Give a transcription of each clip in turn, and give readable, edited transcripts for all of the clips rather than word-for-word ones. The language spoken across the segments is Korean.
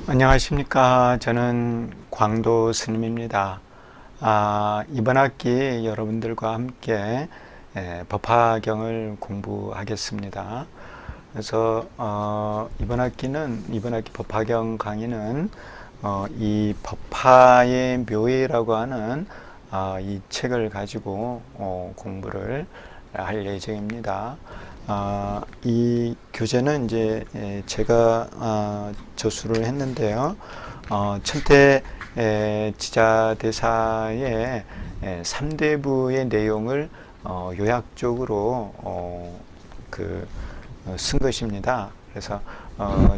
안녕하십니까. 저는 광도 스님입니다. 이번 학기 여러분들과 함께 법화경을 공부하겠습니다. 그래서 이번 학기 법화경 강의는 이 법화의 묘의라고 하는 이 책을 가지고 공부를 할 예정입니다. 이 교재는 이제 제가 저술을 했는데요. 천태 지자대사의 3대부의 내용을 요약적으로 쓴 것입니다. 그래서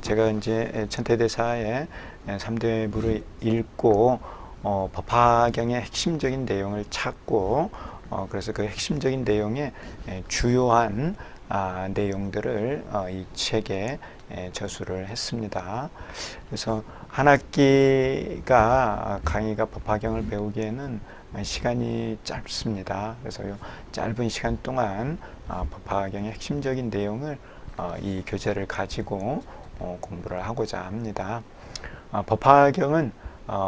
제가 이제 천태대사의 3대부를 읽고 법화경의 핵심적인 내용을 찾고 그래서 그 핵심적인 내용의 주요한 내용들을 이 책에 저술을 했습니다. 그래서 한 학기가 강의가 법화경을 배우기에는 시간이 짧습니다. 그래서 이 짧은 시간 동안 법화경의 핵심적인 내용을 이 교재를 가지고 공부를 하고자 합니다. 법화경은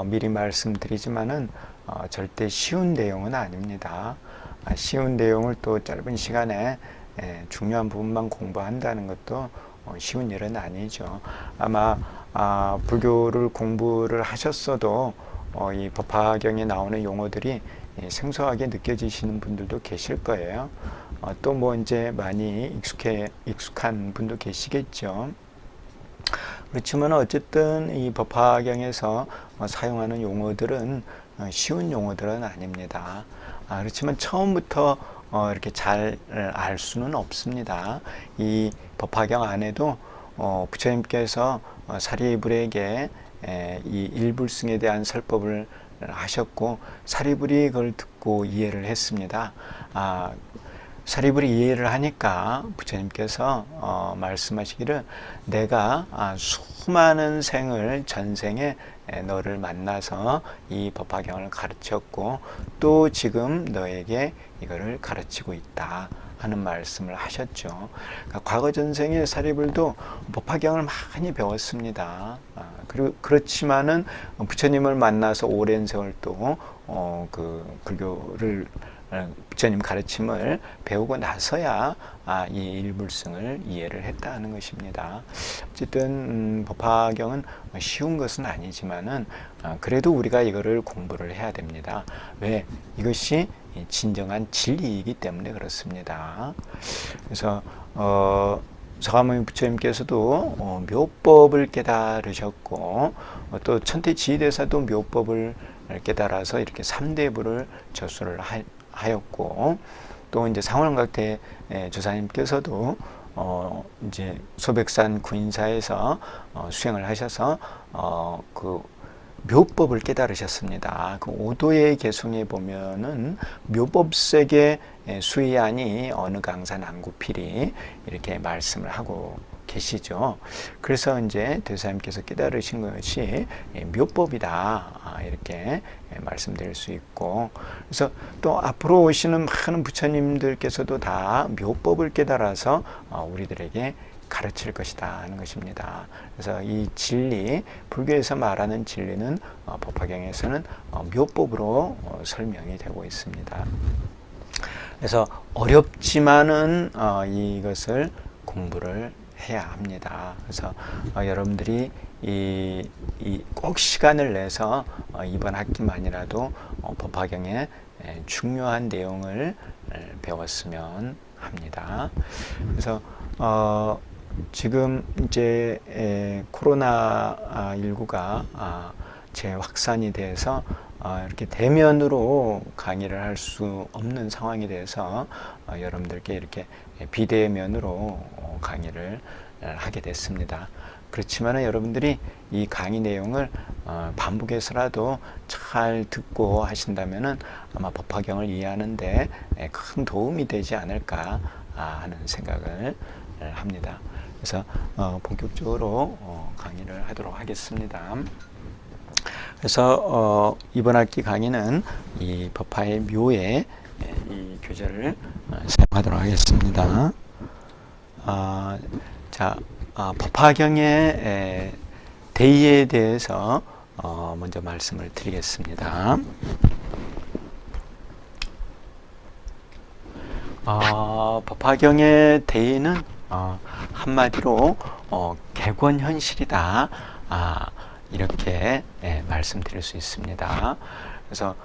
미리 말씀드리지만은 절대 쉬운 내용은 아닙니다. 쉬운 내용을 또 짧은 시간에 중요한 부분만 공부한다는 것도 쉬운 일은 아니죠. 아마 불교를 공부를 하셨어도 이 법화경에 나오는 용어들이 생소하게 느껴지시는 분들도 계실 거예요. 또 뭐 이제 많이 익숙한 분도 계시겠죠. 그렇지만 어쨌든 이 법화경에서 사용하는 용어들은 쉬운 용어들은 아닙니다. 그렇지만 처음부터 이렇게 잘 알 수는 없습니다. 이 법화경 안에도 부처님께서 사리불에게 이 일불승에 대한 설법을 하셨고 사리불이 그걸 듣고 이해를 했습니다. 사리불이 이해를 하니까 부처님께서 말씀하시기를 내가 수많은 생을 전생에 너를 만나서 이 법화경을 가르쳤고 또 지금 너에게 이거를 가르치고 있다 하는 말씀을 하셨죠. 그러니까 과거 전생에 사리불도 법화경을 많이 배웠습니다. 그렇지만은 부처님을 만나서 오랜 세월 또 그 불교를 부처님 가르침을 배우고 나서야 이 일불승을 이해를 했다는 것입니다. 어쨌든 법화경은 쉬운 것은 아니지만은 그래도 우리가 이거를 공부를 해야 됩니다. 왜? 이것이 진정한 진리이기 때문에 그렇습니다. 그래서 서가모니 부처님께서도 묘법을 깨달으셨고 또 천태지휘대사도 묘법을 깨달아서 이렇게 3대부를 저술을 하였고 또 이제 상월원각대 조사님께서도 이제 소백산 구인사에서 수행을 하셔서 그 묘법을 깨달으셨습니다. 그 오도의 개송에 보면은 묘법색의 수의안이 어느 강산 안구필이 이렇게 말씀을 하고 계시죠. 그래서 이제 대사님께서 깨달으신 것이 묘법이다 이렇게 말씀드릴 수 있고 그래서 또 앞으로 오시는 많은 부처님들께서도 다 묘법을 깨달아서 우리들에게 가르칠 것이다 하는 것입니다. 그래서 이 진리, 불교에서 말하는 진리는 법화경에서는 묘법으로 설명이 되고 있습니다. 그래서 어렵지만은 이것을 공부를 해야 합니다. 그래서 여러분들이 꼭 시간을 내서 이번 학기만이라도 법화경의 중요한 내용을 배웠으면 합니다. 그래서 지금 이제 코로나19가 재확산이 돼서 이렇게 대면으로 강의를 할 수 없는 상황이 돼서 여러분들께 이렇게 비대면으로 강의를 하게 됐습니다. 그렇지만 여러분들이 이 강의 내용을 반복해서라도 잘 듣고 하신다면은 아마 법화경을 이해하는데 큰 도움이 되지 않을까 하는 생각을 합니다. 그래서 본격적으로 강의를 하도록 하겠습니다. 그래서 이번 학기 강의는 이 법화의 묘에 이 교재를 사용하도록 하겠습니다. 법화경의 대의에 대해서 먼저 말씀을 드리겠습니다. 법화경의 대의는 한마디로 객원현실이다, 이렇게 말씀드릴 수 있습니다. 그래서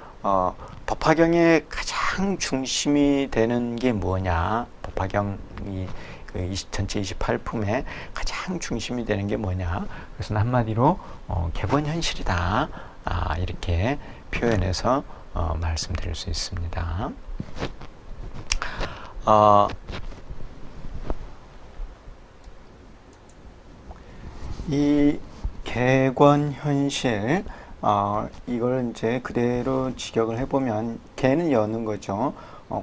법화경의 가장 중심이 되는 게 뭐냐, 법화경이 전체 28품의 가장 중심이 되는 게 뭐냐, 그래서 한마디로 객원현실이다, 이렇게 표현해서 말씀드릴 수 있습니다. 이 객원현실, 이걸 이제 그대로 직역을 해보면, 개는 여는 거죠.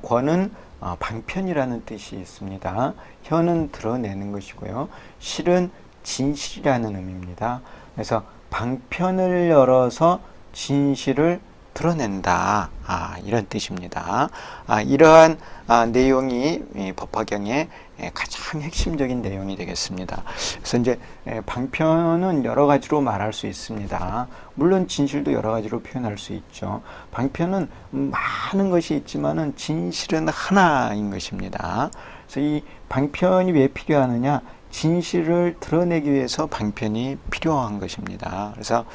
권은 방편이라는 뜻이 있습니다. 현은 드러내는 것이고요. 실은 진실이라는 의미입니다. 그래서 방편을 열어서 진실을 드러낸다, 이런 뜻입니다. 이러한 내용이 법화경의 가장 핵심적인 내용이 되겠습니다. 그래서 이제 방편은 여러 가지로 말할 수 있습니다. 물론 진실도 여러 가지로 표현할 수 있죠. 방편은 많은 것이 있지만은 진실은 하나인 것입니다. 그래서 이 방편이 왜 필요하느냐? 진실을 드러내기 위해서 방편이 필요한 것입니다. 그래서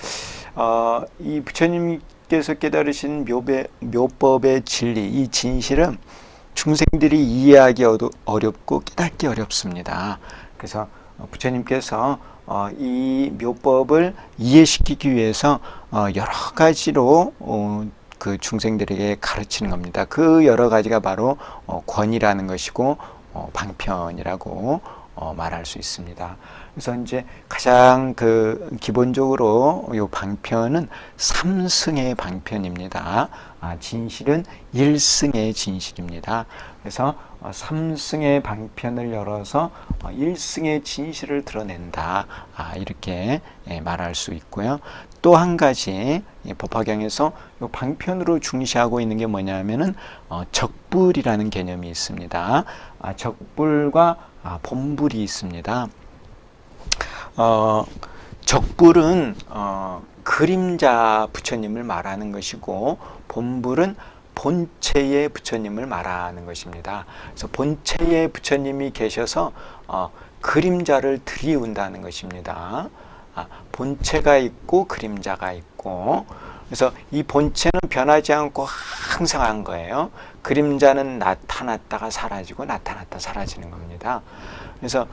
이 부처님께서 깨달으신 묘법의 진리, 이 진실은 중생들이 이해하기 어렵고 깨닫기 어렵습니다. 그래서 부처님께서 이 묘법을 이해시키기 위해서 여러 가지로 그 중생들에게 가르치는 겁니다. 그 여러 가지가 바로 권이라는 것이고 방편이라고 말할 수 있습니다. 그래서 이제 가장 기본적으로 이 방편은 삼승의 방편입니다. 진실은 일승의 진실입니다. 그래서 삼승의 방편을 열어서 일승의 진실을 드러낸다, 이렇게 말할 수 있고요. 또 한 가지 법화경에서 이 방편으로 중시하고 있는 게 뭐냐면은 적불이라는 개념이 있습니다. 적불과 본불이 있습니다. 적불은 그림자 부처님을 말하는 것이고, 본불은 본체의 부처님을 말하는 것입니다. 그래서 본체의 부처님이 계셔서 그림자를 들이운다는 것입니다. 본체가 있고 그림자가 있고, 그래서 이 본체는 변하지 않고 항상한 거예요. 그림자는 나타났다가 사라지고 나타났다 사라지는 겁니다. 그래서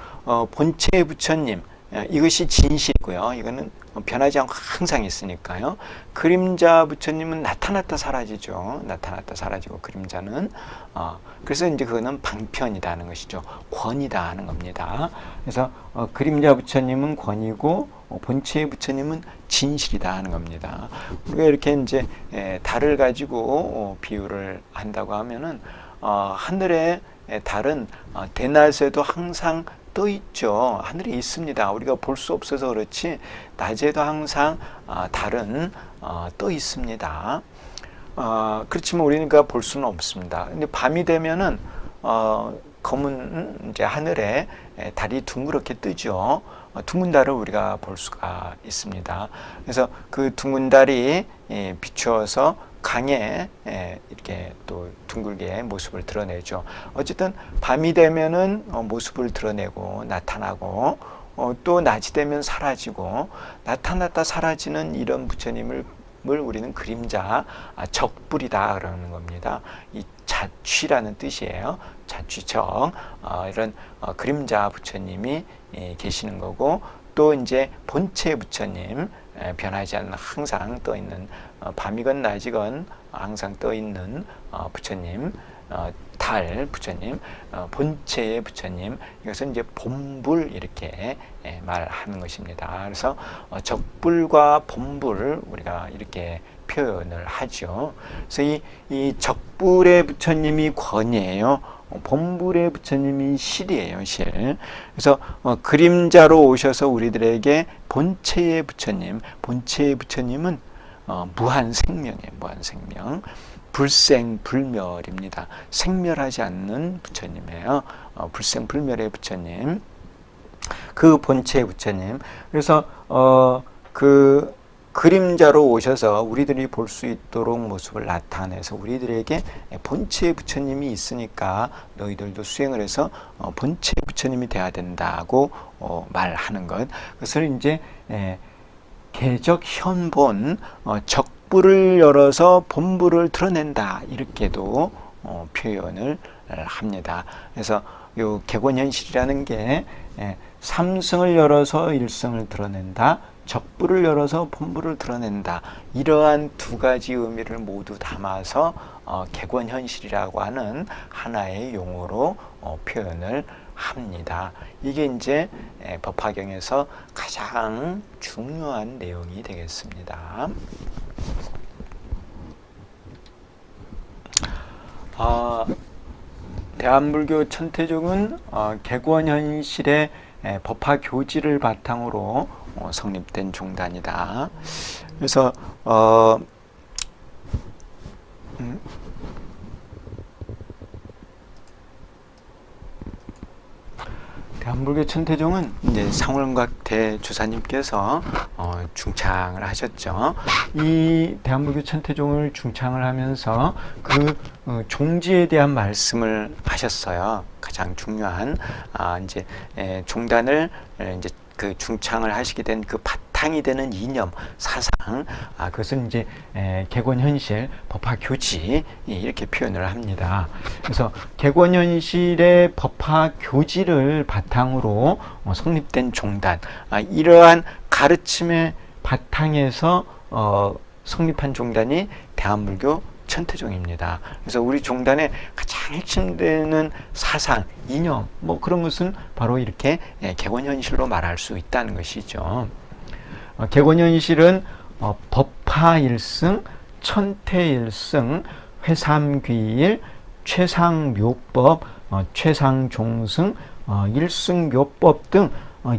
본체의 부처님, 이것이 진실이고요. 이거는 변하지 않고 항상 있으니까요. 그림자 부처님은 나타났다 사라지죠. 나타났다 사라지고, 그림자는 그래서 이제 그거는 방편이라는 것이죠. 권이다 하는 겁니다. 그래서 그림자 부처님은 권이고 본체의 부처님은 진실이다 하는 겁니다. 우리가 이렇게 이제 달을 가지고 비유를 한다고 하면은 하늘의 달은 대낮에도 항상 떠 있죠. 하늘에 있습니다. 우리가 볼 수 없어서 그렇지 낮에도 항상 달은 떠 있습니다. 그렇지만 우리가 볼 수는 없습니다. 근데 밤이 되면은 검은 이제 하늘에 달이 둥그렇게 뜨죠. 둥근 달을 우리가 볼 수가 있습니다. 그래서 그 둥근 달이 비추어서 강에 이렇게 또 둥글게 모습을 드러내죠. 어쨌든 밤이 되면은 모습을 드러내고 나타나고, 또 낮이 되면 사라지고, 나타났다 사라지는 이런 부처님을 우리는 그림자, 적불이다 그러는 겁니다. 이 자취라는 뜻이에요. 자취적, 이런 그림자 부처님이 계시는 거고, 또 이제 본체 부처님, 변하지 않는 항상 떠 있는, 밤이건 낮이건 항상 떠 있는 부처님, 달 부처님, 본체의 부처님, 이것은 이제 본불, 이렇게 말하는 것입니다. 그래서 적불과 본불 우리가 이렇게 표현을 하죠. 그래서 이 적불의 부처님이 권이에요. 본불의 부처님이 실이에요, 실. 그래서 그림자로 오셔서 우리들에게 본체의 부처님, 본체의 부처님은 무한생명이에요, 무한생명. 불생불멸입니다. 생멸하지 않는 부처님이에요. 불생불멸의 부처님, 그 본체의 부처님. 그래서 그 그림자로 오셔서 우리들이 볼 수 있도록 모습을 나타내서 우리들에게 본체의 부처님이 있으니까 너희들도 수행을 해서 본체의 부처님이 돼야 된다고 말하는 것. 그것을 이제 개적 현본 적부를 열어서 본부를 드러낸다 이렇게도 표현을 합니다. 그래서 요 개권현실이라는 게 삼승을 열어서 일승을 드러낸다, 적부를 열어서 본부를 드러낸다, 이러한 두 가지 의미를 모두 담아서 개권현실이라고 하는 하나의 용어로 표현을 합니다. 이게 이제 법화경에서 가장 중요한 내용이 되겠습니다. 대한불교 천태종은 개권현실의 법화교지를 바탕으로 성립된 종단이다. 그래서 대한불교 천태종은 이제 상월각 대주사님께서 중창을 하셨죠. 이 대한불교 천태종을 중창을 하면서 그 종지에 대한 말씀을 하셨어요. 가장 중요한 이제 종단을 이제 그 중창을 하시게 된 그 바탕이 되는 이념, 사상, 그것은 이제 개권현실, 법화교지 이렇게 표현을 합니다. 그래서 개권현실의 법화교지를 바탕으로 성립된 종단, 이러한 가르침의 바탕에서 성립한 종단이 대한불교 천태종입니다. 그래서 우리 종단의 가장 핵심되는 사상, 이념, 뭐 그런 것은 바로 이렇게 개권현실로 말할 수 있다는 것이죠. 개권현실은 법화일승, 천태일승, 회삼귀일, 최상묘법, 최상종승, 일승묘법 등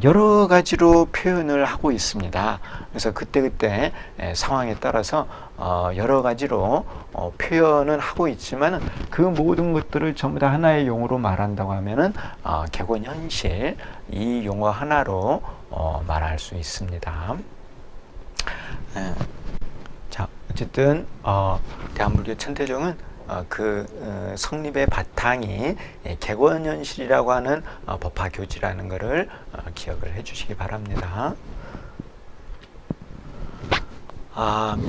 여러 가지로 표현을 하고 있습니다. 그래서 그때그때 상황에 따라서 여러 가지로 표현은 하고 있지만 그 모든 것들을 전부 다 하나의 용어로 말한다고 하면은 개권현실 이 용어 하나로 말할 수 있습니다. 자, 어쨌든 대한불교 천태종은 성립의 바탕이 개권현실이라고 하는 법화교지라는 것을 기억을 해주시기 바랍니다.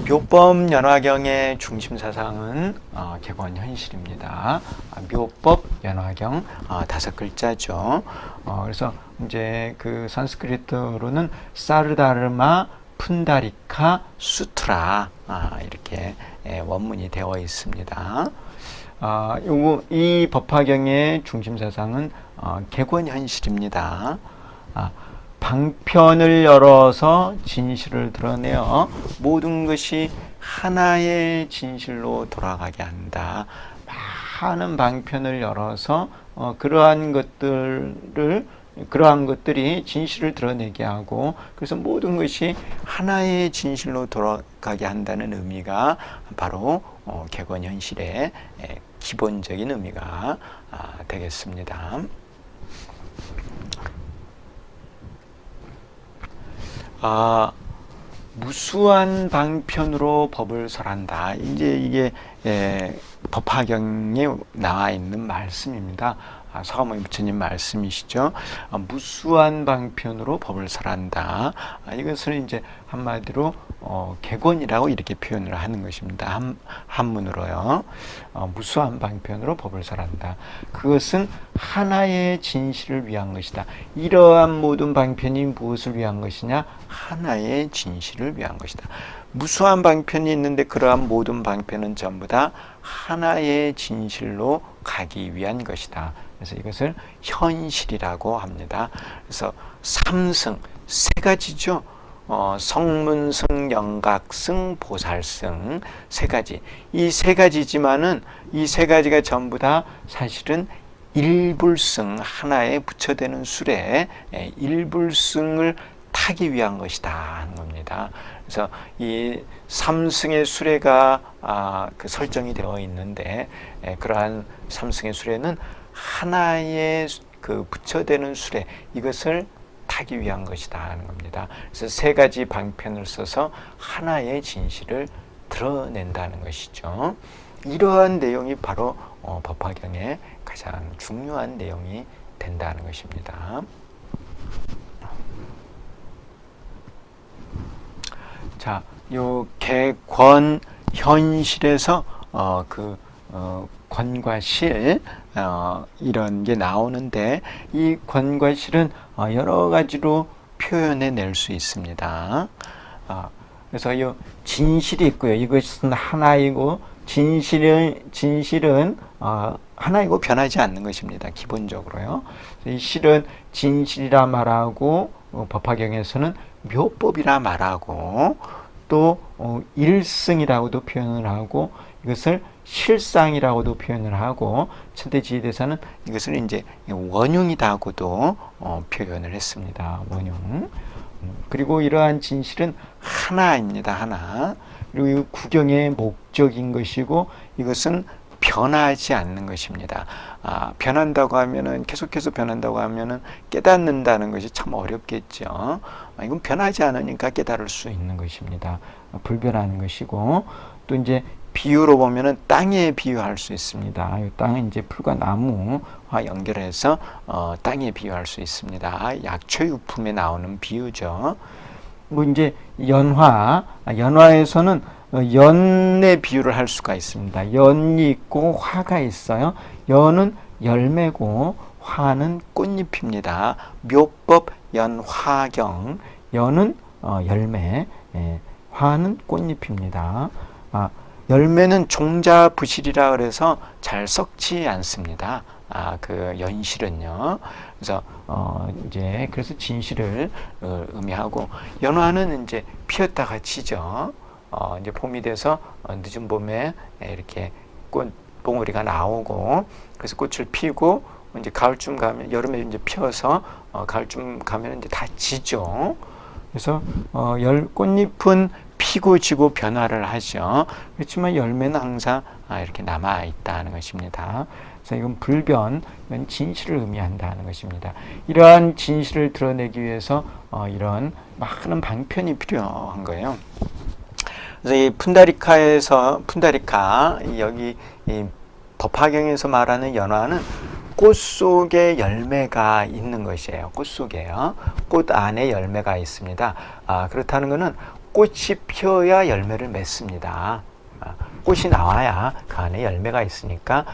묘법 연화경의 중심 사상은 개권현실입니다. 묘법 연화경 5글자죠. 그래서 이제 그 산스크리트로는 사르다르마 푼다리카 수트라 이렇게 원문이 되어 있습니다. 이 법화경의 중심 사상은 개권현실입니다. 방편을 열어서 진실을 드러내어 모든 것이 하나의 진실로 돌아가게 한다. 많은 방편을 열어서 그러한 것들이 진실을 드러내게 하고, 그래서 모든 것이 하나의 진실로 돌아가게 한다는 의미가 바로 개권현실의 기본적인 의미가 되겠습니다. 무수한 방편으로 법을 설한다. 이제 이게 법화경에 나와 있는 말씀입니다. 서가모니 부처님 말씀이시죠. 무수한 방편으로 법을 설한다. 이것을 이제 한마디로 개권이라고 이렇게 표현을 하는 것입니다. 한문으로요. 무수한 방편으로 법을 설한다. 그것은 하나의 진실을 위한 것이다. 이러한 모든 방편이 무엇을 위한 것이냐? 하나의 진실을 위한 것이다. 무수한 방편이 있는데 그러한 모든 방편은 전부 다 하나의 진실로 가기 위한 것이다. 그래서 이것을 현실이라고 합니다. 그래서 삼승, 세 가지죠. 성문승, 영각승, 보살승, 세 가지. 이 세 가지지만은 이 세 가지가 전부 다 사실은 일불승, 하나에 부처되는 술에 일불승을 타기 위한 것이다 하는 겁니다. 그래서 이 삼승의 수레가 그 설정이 되어 있는데 그러한 삼승의 수레는 하나의 그 부처되는 수레, 이것을 타기 위한 것이다 하는 겁니다. 그래서 세 가지 방편을 써서 하나의 진실을 드러낸다는 것이죠. 이러한 내용이 바로 법화경의 가장 중요한 내용이 된다는 것입니다. 자, 요 개권 현실에서 권과 실 이런 게 나오는데, 이 권과 실은 여러 가지로 표현해 낼 수 있습니다. 그래서 이 진실이 있고요. 이것은 하나이고 진실은 하나이고 변하지 않는 것입니다. 기본적으로요. 이 실은 진실이라 말하고 법화경에서는 묘법이라 말하고 또 일승이라고도 표현을 하고 이것을 실상이라고도 표현을 하고 천대지휘대사는 이것을 이제 원흉이다고도 표현을 했습니다. 원흉. 그리고 이러한 진실은 하나입니다. 하나. 그리고 이 구경의 목적인 것이고 이것은 변하지 않는 것입니다. 변한다고 하면은 계속해서 변한다고 하면은 깨닫는다는 것이 참 어렵겠죠. 이건 변하지 않으니까 깨달을 수 있는 것입니다. 불변하는 것이고 또 이제 비유로 보면은 땅에 비유할 수 있습니다. 이 땅은 이제 풀과 나무와 연결해서 땅에 비유할 수 있습니다. 약초유품에 나오는 비유죠. 뭐 이제 연화에서는 연의 비유를 할 수가 있습니다. 연이 있고 화가 있어요. 연은 열매고 화는 꽃잎입니다. 묘법 연화경. 연은 열매, 화는 꽃잎입니다. 열매는 종자부실이라 그래서 잘 썩지 않습니다. 그 연실은요. 그래서 이제 그래서 진실을 의미하고, 연화는 이제 피었다가 지죠. 이제 봄이 돼서 늦은 봄에 이렇게 꽃 봉우리가 나오고 그래서 꽃을 피고 이제 가을쯤 가면, 여름에 이제 피어서 가을쯤 가면 이제 다 지죠. 그래서 꽃잎은 피고 지고 변화를 하죠. 그렇지만 열매는 항상 이렇게 남아 있다는 것입니다. 그래서 이건 불변, 이건 진실을 의미한다는 것입니다. 이러한 진실을 드러내기 위해서 이런 많은 방편이 필요한 거예요. 그래서 이 푼다리카 여기 이 법화경에서 말하는 연화는 꽃 속에 열매가 있는 것이에요. 꽃 속에요. 꽃 안에 열매가 있습니다. 그렇다는 것은 꽃이 피어야 열매를 맺습니다. 꽃이 나와야 그 안에 열매가 있으니까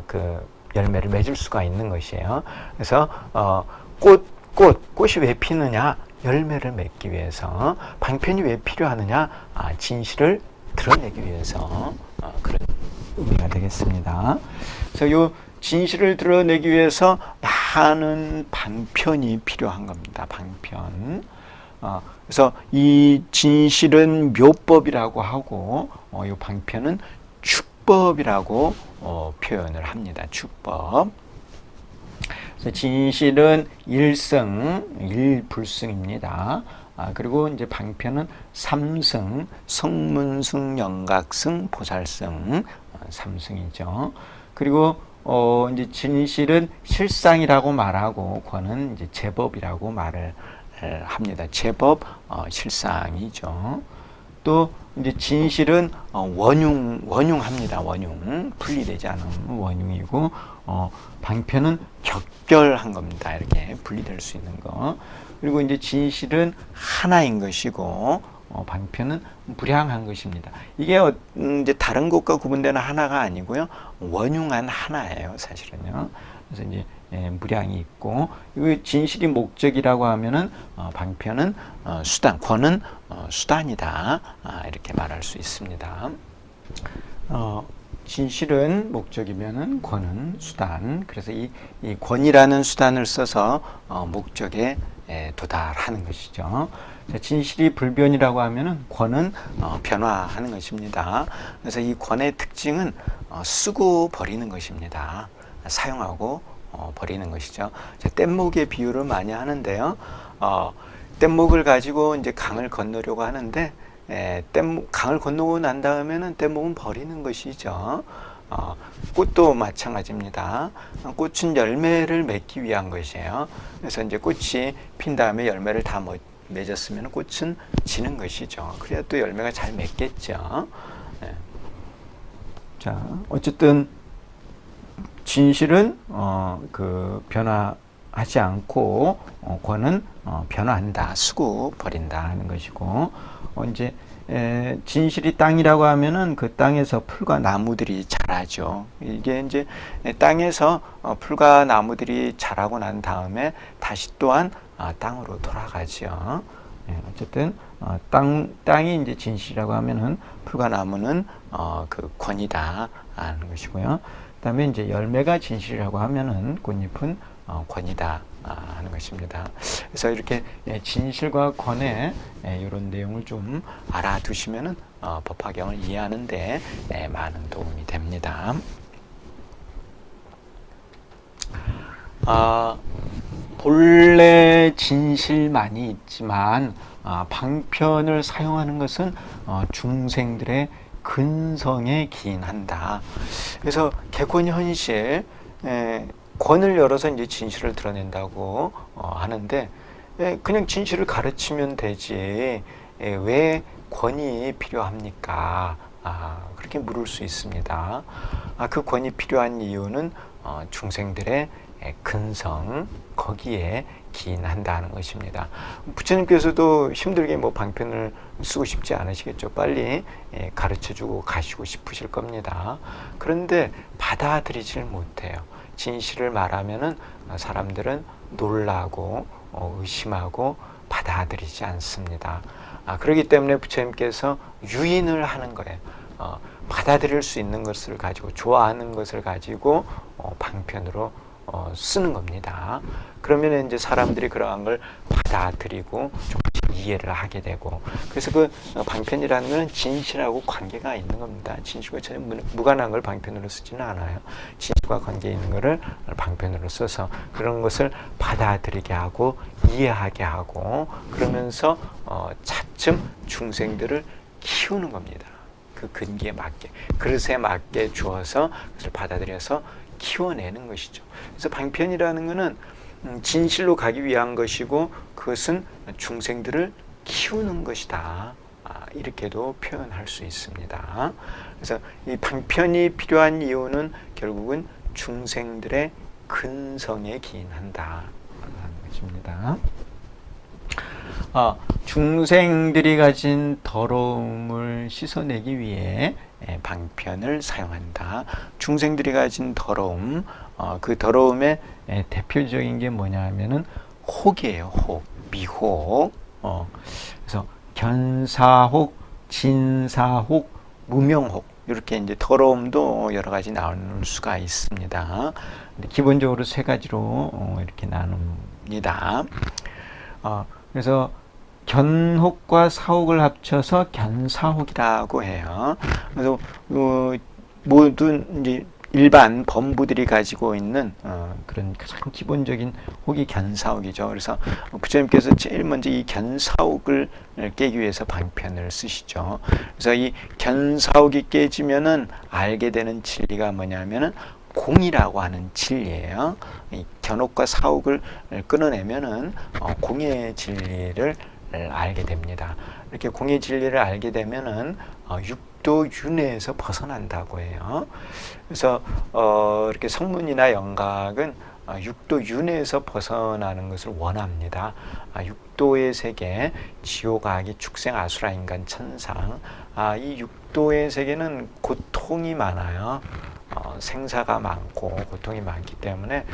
그 열매를 맺을 수가 있는 것이에요. 그래서 꽃이 왜 피느냐? 열매를 맺기 위해서. 방편이 왜 필요하느냐? 진실을 드러내기 위해서. 그런 의미가 되겠습니다. 그래서 이 진실을 드러내기 위해서 많은 방편이 필요한 겁니다. 방편. 그래서 이 진실은 묘법이라고 하고 이 방편은 축법이라고 표현을 합니다. 축법. 그래서 진실은 일승, 일불승입니다. 그리고 이제 방편은 삼승, 성문승, 영각승, 보살승, 삼승이죠. 그리고 이제 진실은 실상이라고 말하고 권은 이제 제법이라고 말을 합니다. 제법, 실상이죠. 또 이제 진실은 원흉합니다. 원흉, 분리되지 않은 원흉이고 방편은 격결한 겁니다. 이렇게 분리될 수 있는 거. 그리고 이제 진실은 하나인 것이고 방편은 무량한 것입니다. 이게 이제 다른 것과 구분되는 하나가 아니고요, 원흉한 하나예요, 사실은요. 그래서 이제 무량이 있고, 이거 진실이 목적이라고 하면은 방편은 수단, 권은 수단이다, 이렇게 말할 수 있습니다. 진실은 목적이면은 권은 수단. 그래서 이 권이라는 수단을 써서 목적에 도달하는 것이죠. 진실이 불변이라고 하면은 권은 변화하는 것입니다. 그래서 이 권의 특징은 쓰고 버리는 것입니다. 사용하고 버리는 것이죠. 뗏목의 비유를 많이 하는데요. 뗏목을 가지고 이제 강을 건너려고 하는데 강을 건너고 난 다음에는 뗏목은 버리는 것이죠. 꽃도 마찬가지입니다. 꽃은 열매를 맺기 위한 것이에요. 그래서 이제 꽃이 핀 다음에 열매를 다 맺었으면 꽃은 지는 것이죠. 그래야 또 열매가 잘 맺겠죠. 네. 자, 어쨌든 진실은 변화하지 않고 권은 변화한다, 쓰고 버린다 하는 것이고, 이제 진실이 땅이라고 하면은 그 땅에서 풀과 나무들이 자라죠. 이게 이제 땅에서 풀과 나무들이 자라고 난 다음에 다시 또한 땅으로 돌아가죠. 어쨌든 땅이 이제 진실이라고 하면은 풀과 나무는 그 권이다 하는 것이고요. 그다음에 이제 열매가 진실이라고 하면은 꽃잎은 권이다 하는 것입니다. 그래서 이렇게 진실과 권의 이런 내용을 좀 알아두시면은 법화경을 이해하는데 많은 도움이 됩니다. 본래 진실만이 있지만 방편을 사용하는 것은 중생들의 근성에 기인한다. 그래서 객원현실 권을 열어서 이제 진실을 드러낸다고 하는데, 그냥 진실을 가르치면 되지 왜 권이 필요합니까? 그렇게 물을 수 있습니다. 그 권이 필요한 이유는 중생들의 근성, 거기에 기인한다는 것입니다. 부처님께서도 힘들게 방편을 쓰고 싶지 않으시겠죠. 빨리 가르쳐주고 가시고 싶으실 겁니다. 그런데 받아들이질 못해요. 진실을 말하면은 사람들은 놀라고 의심하고 받아들이지 않습니다. 그렇기 때문에 부처님께서 유인을 하는 거예요. 받아들일 수 있는 것을 가지고, 좋아하는 것을 가지고 방편으로 쓰는 겁니다. 그러면 이제 사람들이 그러한 걸 받아들이고 조금씩 이해를 하게 되고, 그래서 그 방편이라는 것은 진실하고 관계가 있는 겁니다. 진실과 전혀 무관한 걸 방편으로 쓰지는 않아요. 진실과 관계 있는 것을 방편으로 써서 그런 것을 받아들이게 하고 이해하게 하고, 그러면서 차츰 중생들을 키우는 겁니다. 그 근기에 맞게, 그릇에 맞게 주어서 그것을 받아들여서 키워내는 것이죠. 그래서 방편이라는 것은 진실로 가기 위한 것이고, 그것은 중생들을 키우는 것이다. 이렇게도 표현할 수 있습니다. 그래서 이 방편이 필요한 이유는 결국은 중생들의 근성에 기인한다 하는 것입니다. 중생들이 가진 더러움을 씻어내기 위해 방편을 사용한다. 중생들이 가진 더러움, 그 더러움의 대표적인 게 뭐냐 하면은 혹이에요. 혹, 미혹. 그래서 견사혹, 진사혹, 무명혹, 이렇게 이제 더러움도 여러 가지 나올 수가 있습니다. 근데 기본적으로 세 가지로 이렇게 나눕니다. 그래서 견혹과 사혹을 합쳐서 견사혹이라고 해요. 그래서 모든 이제 일반 범부들이 가지고 있는 그런 가장 기본적인 혹이 견사혹이죠. 그래서 부처님께서 제일 먼저 이 견사혹을 깨기 위해서 방편을 쓰시죠. 그래서 이 견사혹이 깨지면은 알게 되는 진리가 뭐냐면은 공이라고 하는 진리예요. 이 견혹과 사혹을 끊어내면은 공의 진리를 알게 됩니다. 이렇게 공의 진리를 알게 되면은 육도 윤회에서 벗어난다고 해요. 그래서 이렇게 성문이나 영각은 육도 윤회에서 벗어나는 것을 원합니다. 육도의 세계, 지옥, 악이, 축생, 아수라, 인간, 천상, 이 육도의 세계는 고통이 많아요. 생사가 많고 고통이 많기 때문에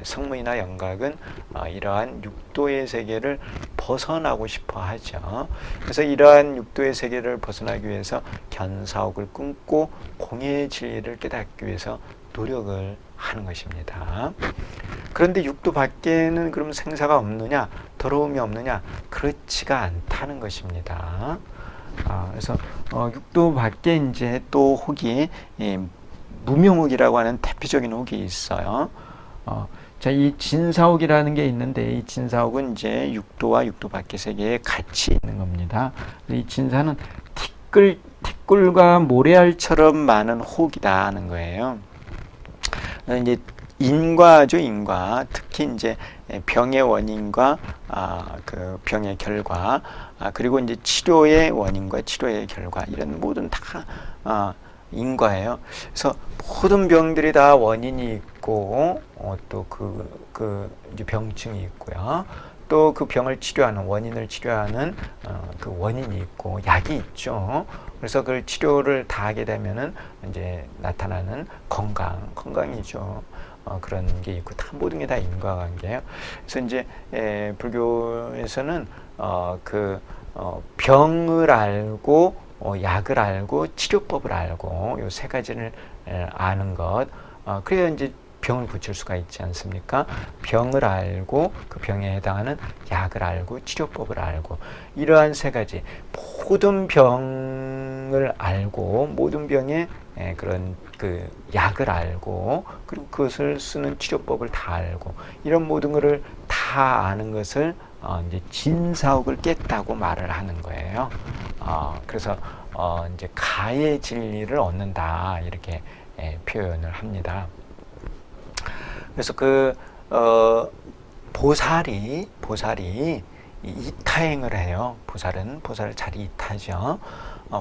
성문이나 영각은 이러한 육도의 세계를 벗어나고 싶어 하죠. 그래서 이러한 육도의 세계를 벗어나기 위해서 견사혹을 끊고 공의 진리를 깨닫기 위해서 노력을 하는 것입니다. 그런데 육도 밖에는 그럼 생사가 없느냐, 더러움이 없느냐? 그렇지가 않다는 것입니다. 그래서 육도 밖에 이제 또 혹이 무명혹이라고 하는 대표적인 혹이 있어요. 자, 이 진사혹이라는 게 있는데, 이 진사혹은 이제 육도와 육도 밖의 세계에 같이 있는 겁니다. 이 진사는 티끌 티꿀과 모래알처럼 많은 혹이다 하는 거예요. 이제 인과죠, 인과. 특히 이제 병의 원인과 그 병의 결과, 그리고 이제 치료의 원인과 치료의 결과, 이런 모든 다 인과예요. 그래서 모든 병들이 다 원인이 있고, 또 이제 병증이 있고요. 또 그 병을 치료하는, 원인을 치료하는 그 원인이 있고, 약이 있죠. 그래서 그 치료를 다 하게 되면은 이제 나타나는 건강이죠. 그런 게 있고, 다 모든 게 다 인과관계예요. 그래서 이제 불교에서는 병을 알고 약을 알고 치료법을 알고 요 세 가지를 아는 것, 그래야 이제 병을 고칠 수가 있지 않습니까? 병을 알고 그 병에 해당하는 약을 알고 치료법을 알고, 이러한 세 가지, 모든 병을 알고 모든 병의 그런 그 약을 알고, 그리고 그것을 쓰는 치료법을 다 알고, 이런 모든 것을 다 아는 것을 이제 진사옥을 깼다고 말을 하는 거예요. 그래서 이제 가의 진리를 얻는다, 이렇게 표현을 합니다. 그래서 보살이 이타행을 해요. 보살을 잘 이타죠.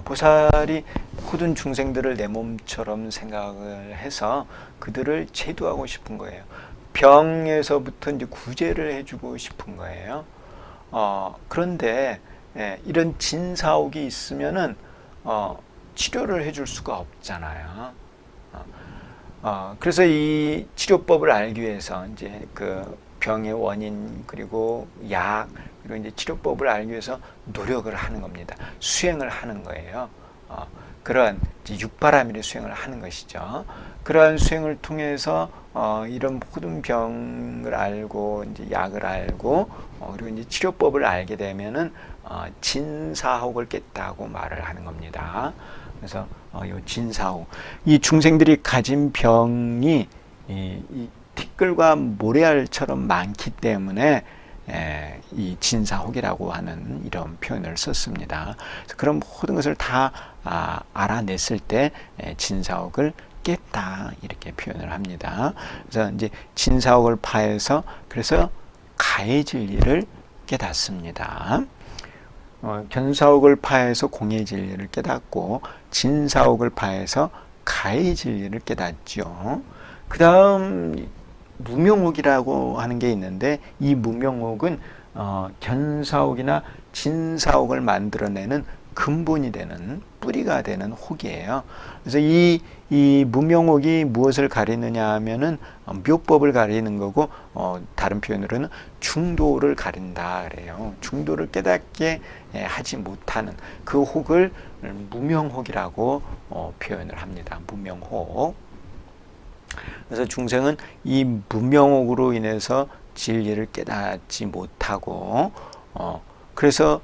보살이 모든 중생들을 내 몸처럼 생각을 해서 그들을 제도하고 싶은 거예요. 병에서부터 이제 구제를 해주고 싶은 거예요. 그런데 이런 진사옥이 있으면은 치료를 해줄 수가 없잖아요. 그래서 이 치료법을 알기 위해서 이제 그 병의 원인, 그리고 약, 그리고 이제 치료법을 알기 위해서 노력을 하는 겁니다. 수행을 하는 거예요. 그런 이제 육바라밀의 수행을 하는 것이죠. 그러한 수행을 통해서 이런 모든 병을 알고 이제 약을 알고 그리고 이제 치료법을 알게 되면은 진사옥을 깼다고 말을 하는 겁니다. 그래서 요 진사옥, 이 중생들이 가진 병이 이 티끌과 모래알처럼 많기 때문에 이 진사옥이라고 하는 이런 표현을 썼습니다. 그래서 그런 모든 것을 다 알아냈을 때 진사옥을 깼다, 이렇게 표현을 합니다. 그래서 이제 진사옥을 파해서 그래서 가의 진리를 깨닫습니다. 견사옥을 파해서 공의 진리를 깨닫고 진사옥을 파해서 가의 진리를 깨닫죠. 그 다음 무명옥이라고 하는 게 있는데, 이 무명옥은 견사옥이나 진사옥을 만들어내는 근본이 되는, 뿌리가 되는 혹이에요. 그래서 이 무명옥이 무엇을 가리느냐 하면은 묘법을 가리는 거고, 다른 표현으로는 중도를 가린다 그래요. 중도를 깨닫게 하지 못하는 그 혹을 무명혹이라고 표현을 합니다. 무명혹. 그래서 중생은 이 무명혹으로 인해서 진리를 깨닫지 못하고, 그래서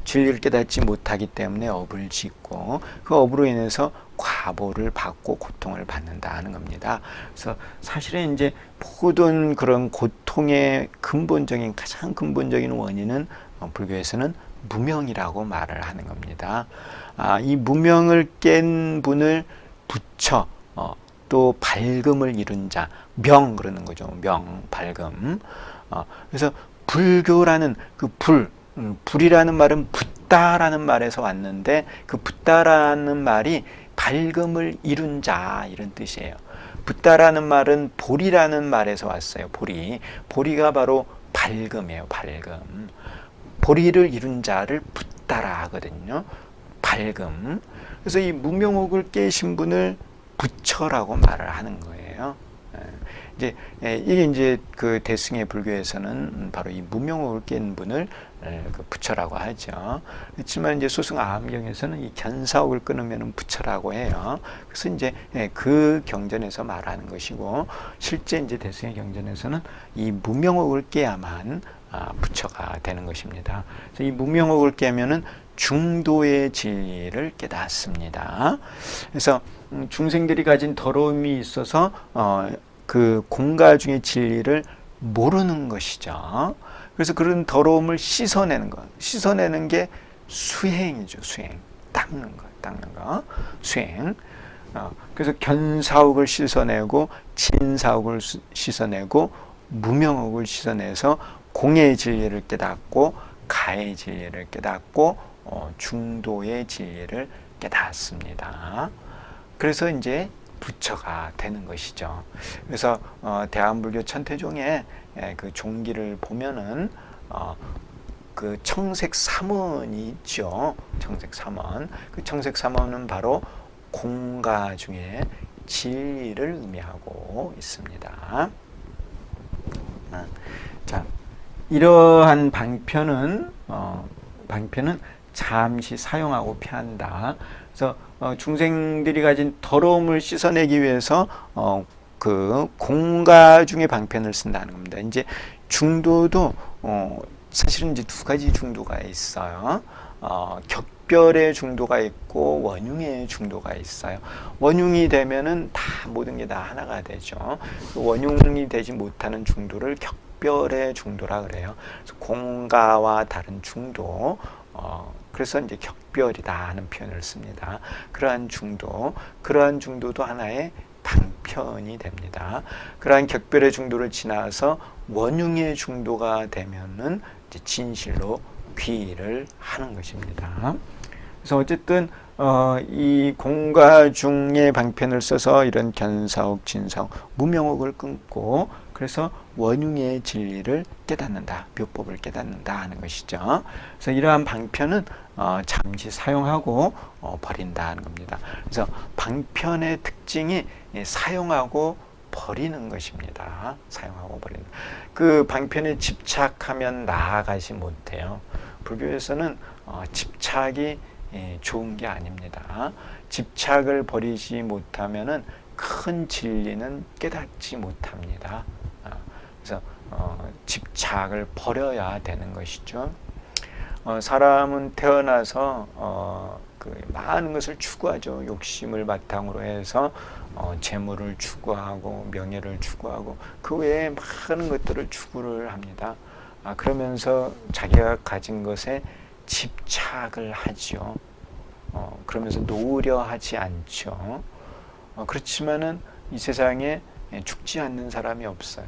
진리를 깨닫지 못하기 때문에 업을 짓고, 그 업으로 인해서 과보를 받고 고통을 받는다 하는 겁니다. 그래서 사실은 이제 모든 그런 고통의 가장 근본적인 원인은 불교에서는 무명이라고 말을 하는 겁니다. 이 무명을 깬 분을 부처, 또 밝음을 이룬 자, 명 그러는 거죠. 명, 밝음. 그래서 불교라는 그 불이라는 말은 붓다라는 말에서 왔는데, 그 붓다라는 말이 밝음을 이룬 자, 이런 뜻이에요. 붓다라는 말은 보리라는 말에서 왔어요. 보리가 바로 밝음이에요. 밝음. 보리를 이룬 자를 붓다라 하거든요. 밝음. 그래서 이 무명옥을 깨신 분을 부처라고 말을 하는 거예요. 이게 이제 그 대승의 불교에서는 바로 이 무명옥을 깬 분을 그 부처라고 하죠. 그렇지만 이제 소승 아함경에서는 이 견사옥을 끊으면 부처라고 해요. 그래서 이제 그 경전에서 말하는 것이고, 실제 이제 대승의 경전에서는 이 무명옥을 깨야만 부처가 되는 것입니다. 그래서 이 무명옥을 깨면은 중도의 진리를 깨닫습니다. 그래서 중생들이 가진 더러움이 있어서 그 공가 중의 진리를 모르는 것이죠. 그래서 그런 더러움을 씻어내는 게 수행이죠. 수행. 닦는 거, 닦는 거. 수행. 그래서 견사옥을 씻어내고 진사옥을 씻어내고 무명옥을 씻어내서 공의 진리를 깨닫고 가의 진리를 깨닫고 중도의 진리를 깨닫습니다. 그래서 이제 부처가 되는 것이죠. 그래서 대한불교 천태종의 그 종기를 보면은 그 청색삼원이 있죠. 청색삼원. 그 청색삼원은 바로 공가 중에 진리를 의미하고 있습니다. 자, 이러한 방편은 잠시 사용하고 피한다. 그래서 중생들이 가진 더러움을 씻어내기 위해서 그 공가 중에 방편을 쓴다는 겁니다. 이제 중도도 사실은 이제 두 가지 중도가 있어요. 격별의 중도가 있고 원흉의 중도가 있어요. 원흉이 되면은 다 모든 게 다 하나가 되죠. 원흉이 되지 못하는 중도를 격별의 중도라 그래요. 그래서 공가와 다른 중도. 그래서 이제 격별이다 하는 표현을 씁니다. 그러한 중도도 하나의 방편이 됩니다. 그러한 격별의 중도를 지나서 원흉의 중도가 되면은 이제 진실로 귀의를 하는 것입니다. 그래서 어쨌든 이 공가 중의 방편을 써서 이런 견사옥, 진사옥, 무명옥을 끊고 그래서 원흉의 진리를 깨닫는다, 묘법을 깨닫는다 하는 것이죠. 그래서 이러한 방편은 잠시 사용하고 버린다는 겁니다. 그래서 방편의 특징이 사용하고 버리는 것입니다. 사용하고 버리는. 그 방편에 집착하면 나아가지 못해요. 불교에서는 집착이 좋은 게 아닙니다. 집착을 버리지 못하면은 큰 진리는 깨닫지 못합니다. 그래서 집착을 버려야 되는 것이죠. 사람은 태어나서 그 많은 것을 추구하죠. 욕심을 바탕으로 해서 재물을 추구하고 명예를 추구하고 그 외에 많은 것들을 추구를 합니다. 그러면서 자기가 가진 것에 집착을 하죠. 그러면서 놓으려 하지 않죠. 그렇지만은 이 세상에 죽지 않는 사람이 없어요.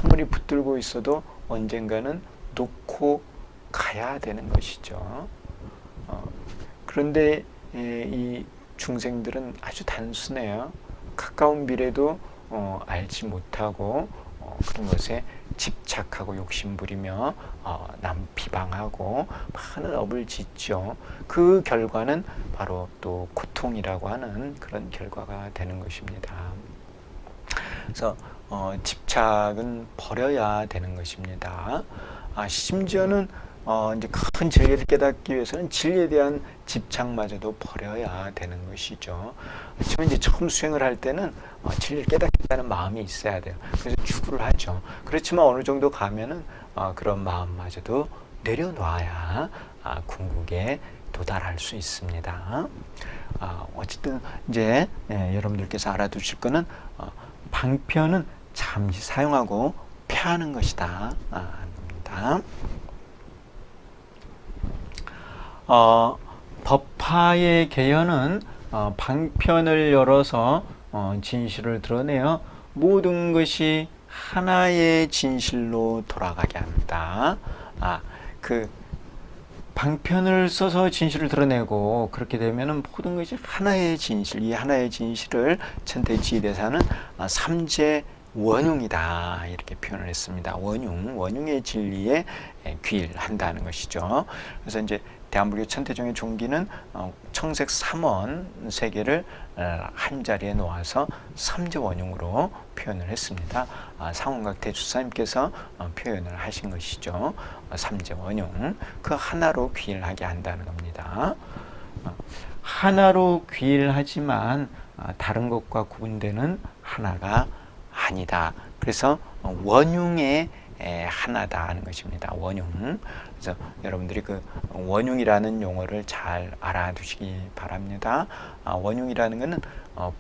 아무리 붙들고 있어도 언젠가는 놓고 가야 되는 것이죠. 그런데 이 중생들은 아주 단순해요. 가까운 미래도 알지 못하고 그런 것에 집착하고 욕심부리며 남 비방하고 많은 업을 짓죠. 그 결과는 바로 또 고통이라고 하는 그런 결과가 되는 것입니다. 그래서 집착은 버려야 되는 것입니다. 심지어는 이제 큰 진리를 깨닫기 위해서는 진리에 대한 집착마저도 버려야 되는 것이죠. 그렇지만 이제 처음 수행을 할 때는 진리를 깨닫겠다는 마음이 있어야 돼요. 그래서 추구를 하죠. 그렇지만 어느 정도 가면은 그런 마음마저도 내려놔야 궁극에 도달할 수 있습니다. 어쨌든 이제 여러분들께서 알아두실 거는 방편은 잠시 사용하고 폐하는 것이다. 합니다. 법화의 개연은 방편을 열어서 진실을 드러내어 모든 것이 하나의 진실로 돌아가게 합니다. 그 방편을 써서 진실을 드러내고 그렇게 되면은 모든 것이 하나의 진실, 이 하나의 진실을 천태지대사는 삼재 원흉이다 이렇게 표현을 했습니다. 원흉의 진리에 귀일한다는 것이죠. 그래서 이제 대한불교 천태종의 종기는 청색 삼원 세 개를 한 자리에 놓아서 삼재원흉으로 표현을 했습니다. 상원각 대주사님께서 표현을 하신 것이죠. 삼재원흉, 그 하나로 귀일하게 한다는 겁니다. 하나로 귀일하지만 다른 것과 구분되는 하나가 아니다. 그래서 원흉의 하나다 하는 것입니다. 원흉. 그래서 여러분들이 그 원흉이라는 용어를 잘 알아두시기 바랍니다. 원흉이라는 것은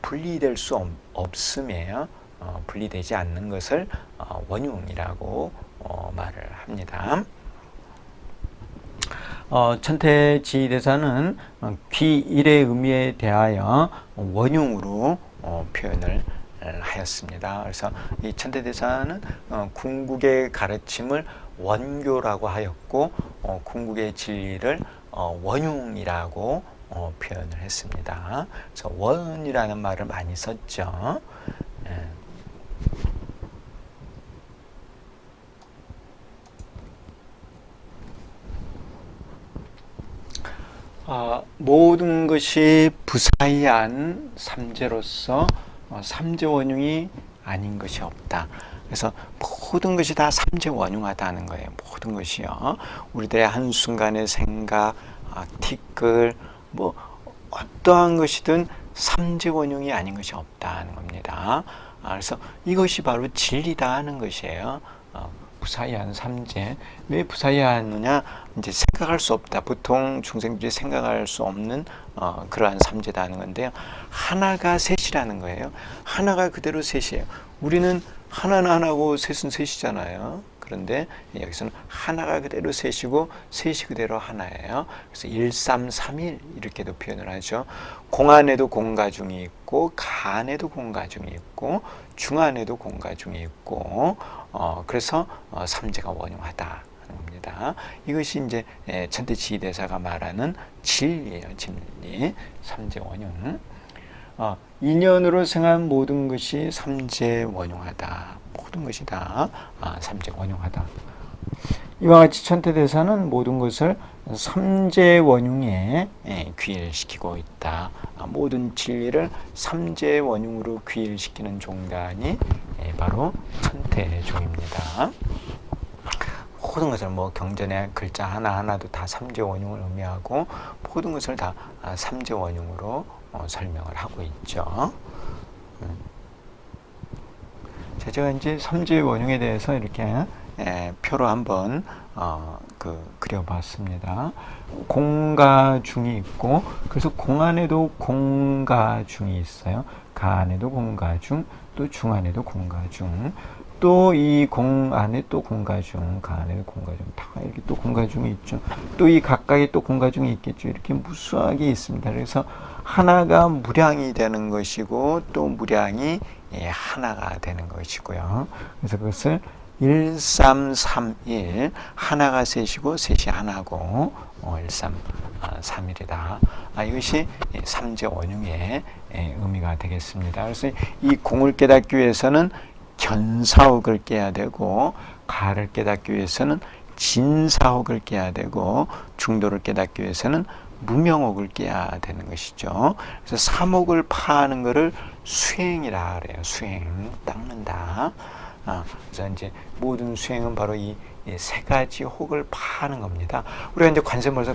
분리될 수 없음이에요. 분리되지 않는 것을 원흉이라고 말을 합니다. 천태지대사는 귀일의 의미에 대하여 원흉으로 표현을 하였습니다. 그래서 이 천태대사는 궁극의 가르침을 원교라고 하였고 궁극의 진리를 원흉이라고 표현을 했습니다. 그래서 원이라는 말을 많이 썼죠. 예. 모든 것이 부사이한 삼재로서 삼재원흉이 아닌 것이 없다. 그래서 모든 것이 다 삼재원흉하다는 거예요. 모든 것이요. 우리들의 한순간의 생각, 티끌, 뭐 어떠한 것이든 삼재원흉이 아닌 것이 없다는 겁니다. 그래서 이것이 바로 진리다 하는 것이에요. 부사이한 삼재. 왜 부사이하느냐? 이제 생각할 수 없다. 보통 중생들이 생각할 수 없는 그러한 삼재다 하는 건데요. 하나가 셋이라는 거예요. 하나가 그대로 셋이에요. 우리는 하나는 하나고 셋은 셋이잖아요. 그런데 여기서는 하나가 그대로 셋이고 셋이 그대로 하나예요. 그래서 1, 3, 3, 1 이렇게도 표현을 하죠. 공 안에도 공가중이 있고 가 안에도 공가중이 있고 중 안에도 공가중이 있고 그래서 삼재가 원흉하다 하는 겁니다. 이것이 이제 천태지대사가 말하는 진리예요. 진리. 삼재 원흉. 인연으로 생한 모든 것이 삼재 원흉하다. 모든 것이 다 삼재 원흉하다. 이와 같이 천태대사는 모든 것을 삼재 원흉에 귀일시키고 있다. 모든 진리를 삼재 원흉으로 귀일시키는 종단이 바로 천태종입니다. 모든 것을 뭐 경전의 글자 하나하나도 다 삼재 원흉을 의미하고 모든 것을 다 삼재 원흉으로 설명을 하고 있죠. 자, 제가 이제 삼재 원흉에 대해서 이렇게 표로 한번 그려봤습니다. 공가중이 있고, 그래서 공 안에도 공가중이 있어요. 가 안에도 공가중, 또 중 안에도 공가중, 또 이 공 안에 또 공가중, 가 안에도 공가중, 다 이렇게 또 공가중이 있죠. 또 이 각각에 또 공가중이 있겠죠. 이렇게 무수하게 있습니다. 그래서 하나가 무량이 되는 것이고 또 무량이 하나가 되는 것이고요. 그래서 그것을 1, 3, 3, 1 하나가 셋이고 셋이 하나고 1, 3, 3, 1이다. 이것이 삼재 원흉의 의미가 되겠습니다. 그래서 이 공을 깨닫기 위해서는 견사옥을 깨야 되고 가를 깨닫기 위해서는 진사옥을 깨야 되고 중도를 깨닫기 위해서는 무명옥을 깨야 되는 것이죠. 그래서 삼옥을 파하는 것을 수행이라 그래요. 수행, 닦는다. 그래서 이제 모든 수행은 바로 이 세 가지 혹을 파하는 겁니다. 우리가 이제 관세음보살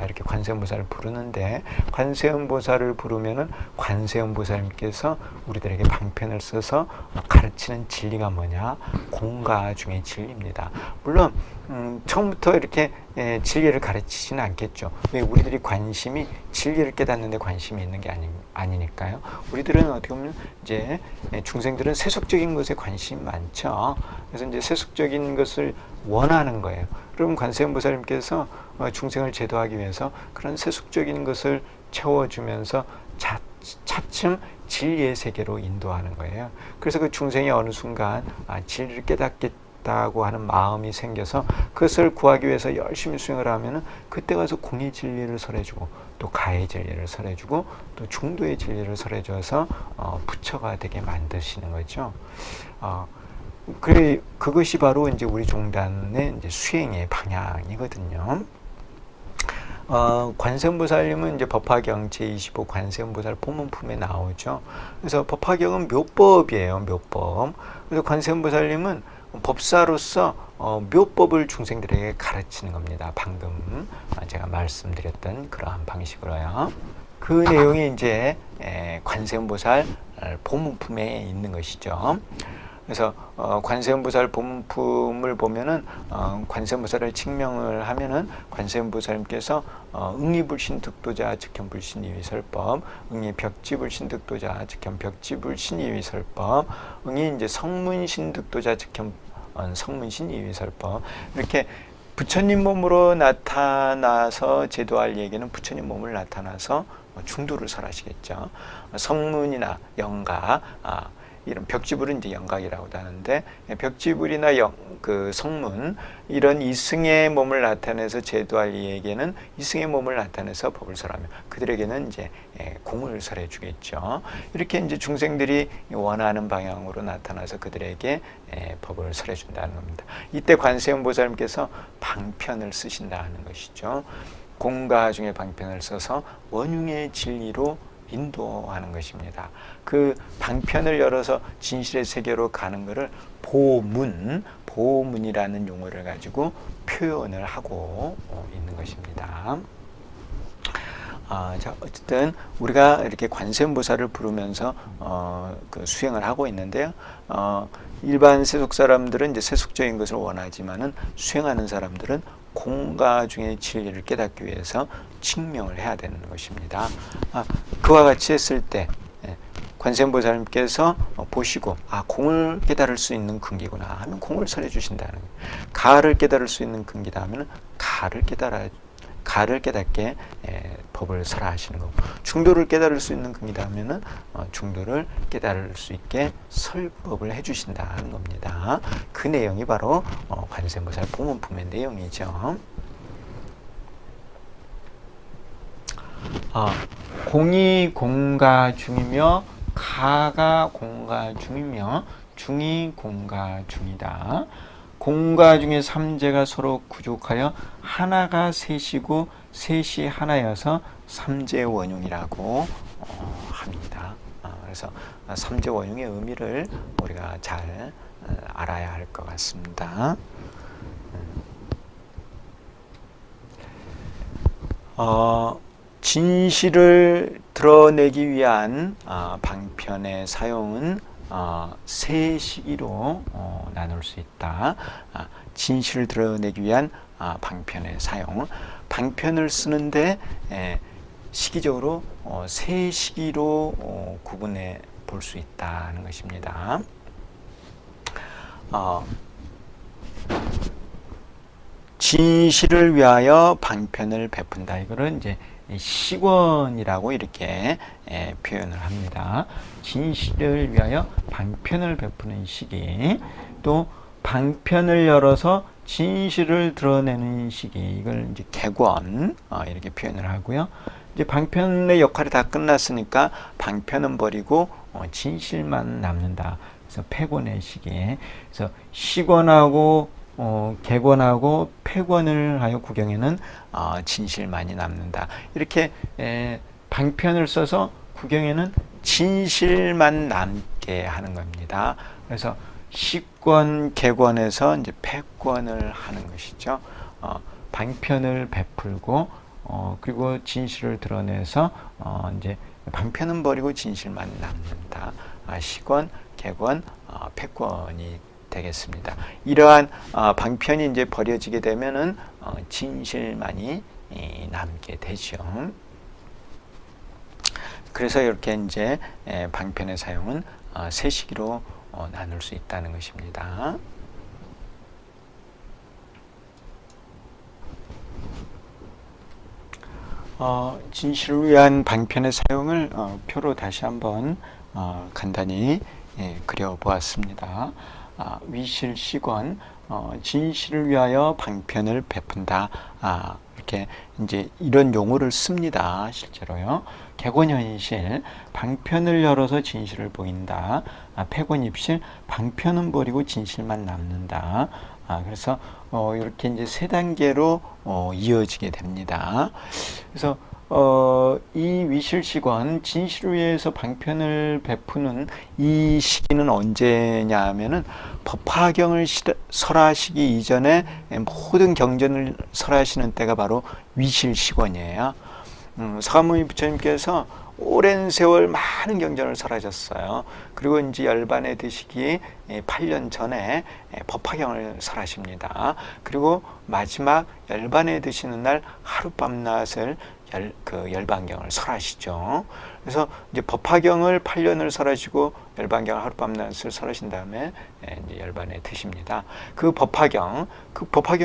이렇게 관세음보살을 부르는데 관세음보살을 부르면은 관세음보살님께서 우리들에게 방편을 써서 가르치는 진리가 뭐냐? 공가 중의 진리입니다. 물론 처음부터 이렇게 진리를 가르치지는 않겠죠. 왜? 우리들이 관심이 진리를 깨닫는 데 관심이 있는 게 아니니까요. 우리들은 어떻게 보면 이제 중생들은 세속적인 것에 관심이 많죠. 그래서 이제 세속적인 것을 원하는 거예요. 그럼 관세음보살님께서 중생을 제도하기 위해서 그런 세속적인 것을 채워주면서 차츰 진리의 세계로 인도하는 거예요. 그래서 그 중생이 어느 순간 진리를 깨닫겠다고 하는 마음이 생겨서 그것을 구하기 위해서 열심히 수행을 하면은 그때 가서 공의 진리를 설해주고 또 가의 진리를 설해주고 또 중도의 진리를 설해줘서 부처가 되게 만드시는 거죠. 그것이 바로 이제 우리 종단의 이제 수행의 방향이거든요. 관세음보살님은 이제 법화경 제25 관세음보살 법문품에 나오죠. 그래서 법화경은 묘법이에요, 묘법. 그래서 관세음보살님은 법사로서 묘법을 중생들에게 가르치는 겁니다. 방금 제가 말씀드렸던 그러한 방식으로요. 그 내용이 이제 관세음보살 법문품에 있는 것이죠. 그래서 관세음보살 법문품을 보면은 관세음보살을 칭명을 하면은 관세음보살님께서 응리불신득도자 즉현불신 이위설법, 응리벽지불신득도자 즉현벽지불신 이위설법, 응리 이제 성문신득도자 즉현 성문신 이위설법, 이렇게 부처님 몸으로 나타나서 제도할 얘기는 부처님 몸을 나타나서 중도를 설하시겠죠. 성문이나 영각, 이런 벽지불은 이제 영각이라고도 하는데, 벽지불이나 그 성문, 이런 이승의 몸을 나타내서 제도할 이에게는 이승의 몸을 나타내서 법을 설하며, 그들에게는 이제 공을 설해 주겠죠. 이렇게 이제 중생들이 원하는 방향으로 나타나서 그들에게 법을 설해 준다는 겁니다. 이때 관세음 보살님께서 방편을 쓰신다는 것이죠. 공가 중에 방편을 써서 원흉의 진리로 인도하는 것입니다. 그 방편을 열어서 진실의 세계로 가는 것을 보문이라는 용어를 가지고 표현을 하고 있는 것입니다. 자, 어쨌든 우리가 이렇게 관세음보살을 부르면서 그 수행을 하고 있는데요. 일반 세속 사람들은 이제 세속적인 것을 원하지만은 수행하는 사람들은 공가 중의 진리를 깨닫기 위해서 칭명을 해야 되는 것입니다. 그와 같이 했을 때 관세음보살님께서 보시고 공을 깨달을 수 있는 근기구나 하면 공을 설해 주신다는 거예요. 가를 깨달을 수 있는 근기다 하면 가를 깨닫게 법을 설하시는 거고, 중도를 깨달을 수 있는 근기다 하면은 중도를 깨달을 수 있게 설법을 해주신다는 겁니다. 그 내용이 바로 관세음보살 보문품의 내용이죠. 공이 공가 중이며 가가 공가 중이며 중이 공가 중이다. 공가 중에 삼재가 서로 구족하여 하나가 셋이고 셋이 하나여서 삼재원흉이라고 합니다. 그래서 삼재원흉의 의미를 우리가 잘 알아야 할 것 같습니다. 진실을 드러내기 위한 방편의 사용은 세 시기로 나눌 수 있다. 진실을 드러내기 위한 방편의 사용. 방편을 쓰는데 시기적으로 세 시기로 구분해 볼 수 있다는 것입니다. 진실을 위하여 방편을 베푼다. 이거를 이제 시권이라고 이렇게 표현을 합니다. 진실을 위하여 방편을 베푸는 시기, 또 방편을 열어서 진실을 드러내는 시기, 이걸 이제 객원 이렇게 표현을 하고요. 이제 방편의 역할이 다 끝났으니까 방편은 버리고 진실만 남는다. 그래서 폐권의 시기. 그래서 시권하고 객원하고 폐권을 하여 구경에는 진실만이 남는다. 이렇게 방편을 써서 구경에는 진실만 남게 하는 겁니다. 그래서 시권, 객원에서 이제 폐권을 하는 것이죠. 방편을 베풀고 그리고 진실을 드러내서 이제 방편은 버리고 진실만 남는다. 시권, 객원, 폐권이 되겠습니다. 이러한 방편이 이제 버려지게 되면은 진실만이 남게 되죠. 그래서 이렇게 이제 방편의 사용은 세 시기로 나눌 수 있다는 것입니다. 진실을 위한 방편의 사용을 표로 다시 한번 간단히 그려보았습니다. 위실시권, 진실을 위하여 방편을 베푼다. 이렇게 이제 이런 용어를 씁니다. 실제로요. 객원현실, 방편을 열어서 진실을 보인다. 폐권입실, 방편은 버리고 진실만 남는다. 그래서 이렇게 이제 세 단계로 이어지게 됩니다. 그래서 이 위실시권, 진실을 위해서 방편을 베푸는 이 시기는 언제냐 하면은 법화경을 설하시기 이전에 모든 경전을 설하시는 때가 바로 위실시권이에요. 사가모니 부처님께서 오랜 세월 많은 경전을 설하셨어요. 그리고 이제 열반에 드시기 8년 전에 법화경을 설하십니다. 그리고 마지막 열반에 드시는 날 하룻밤낮을 열반경을 설하시죠. 그래서 이제 법화경을 8년을 설하시고 열반경을 하룻밤 낮을 설하신 다음에 이제 열반에 드십니다. 그 법화경이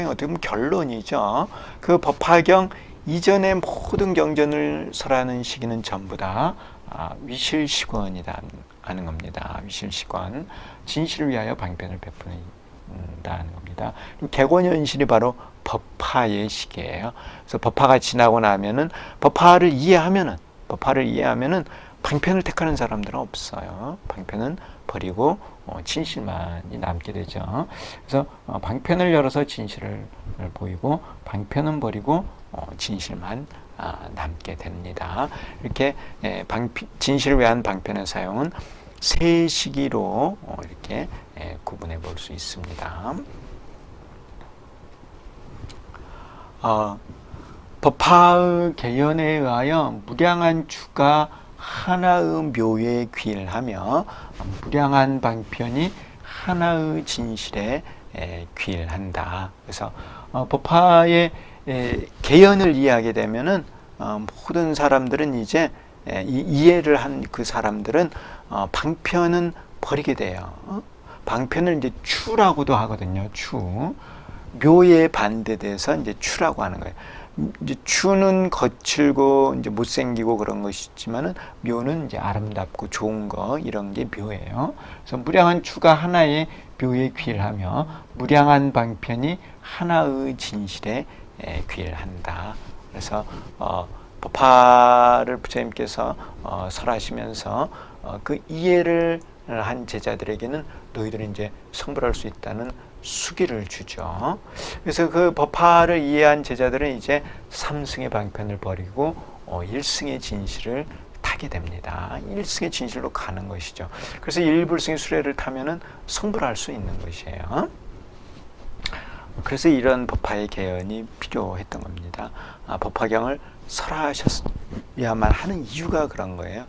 어떻게 보면 결론이죠. 그 법화경 이전의 모든 경전을 설하는 시기는 전부 다 위실시권이라는 겁니다. 위실시권, 진실을 위하여 방편을 베푼다는 겁니다. 객원현실이 바로 법화의 시기예요. 그래서 법화가 지나고 나면은 법화를 이해하면은 방편을 택하는 사람들은 없어요. 방편은 버리고 진실만이 남게 되죠. 그래서 방편을 열어서 진실을 보이고 방편은 버리고 진실만 남게 됩니다. 이렇게 진실을 위한 방편의 사용은 세 시기로 이렇게 구분해 볼 수 있습니다. 법화의 개연에 의하여 무량한 주가 하나의 묘에 귀일하며 무량한 방편이 하나의 진실에 귀일한다. 그래서 법화의 개연을 이해하게 되면은 모든 사람들은 이제 이해를 한 그 사람들은 방편은 버리게 돼요. 방편을 이제 추라고도 하거든요. 추. 묘에 반대돼서 이제 추라고 하는 거예요. 이제 추는 거칠고 이제 못생기고 그런 것이지만은 묘는 이제 아름답고 좋은 거 이런 게 묘예요. 그래서 무량한 추가 하나의 묘에 귀일하며 무량한 방편이 하나의 진실에 귀일한다. 그래서 법화를 부처님께서 설하시면서 그 이해를 한 제자들에게는 너희들은 이제 성불할 수 있다는 수기를 주죠. 그래서 그 법화를 이해한 제자들은 이제 삼승의 방편을 버리고 일승의 진실을 타게 됩니다. 일승의 진실로 가는 것이죠. 그래서 일불승의 수레를 타면은 성불할 수 있는 것이에요. 그래서 이런 법화의 개연이 필요했던 겁니다. 법화경을 설하셨야만 하는 이유가 그런 거예요.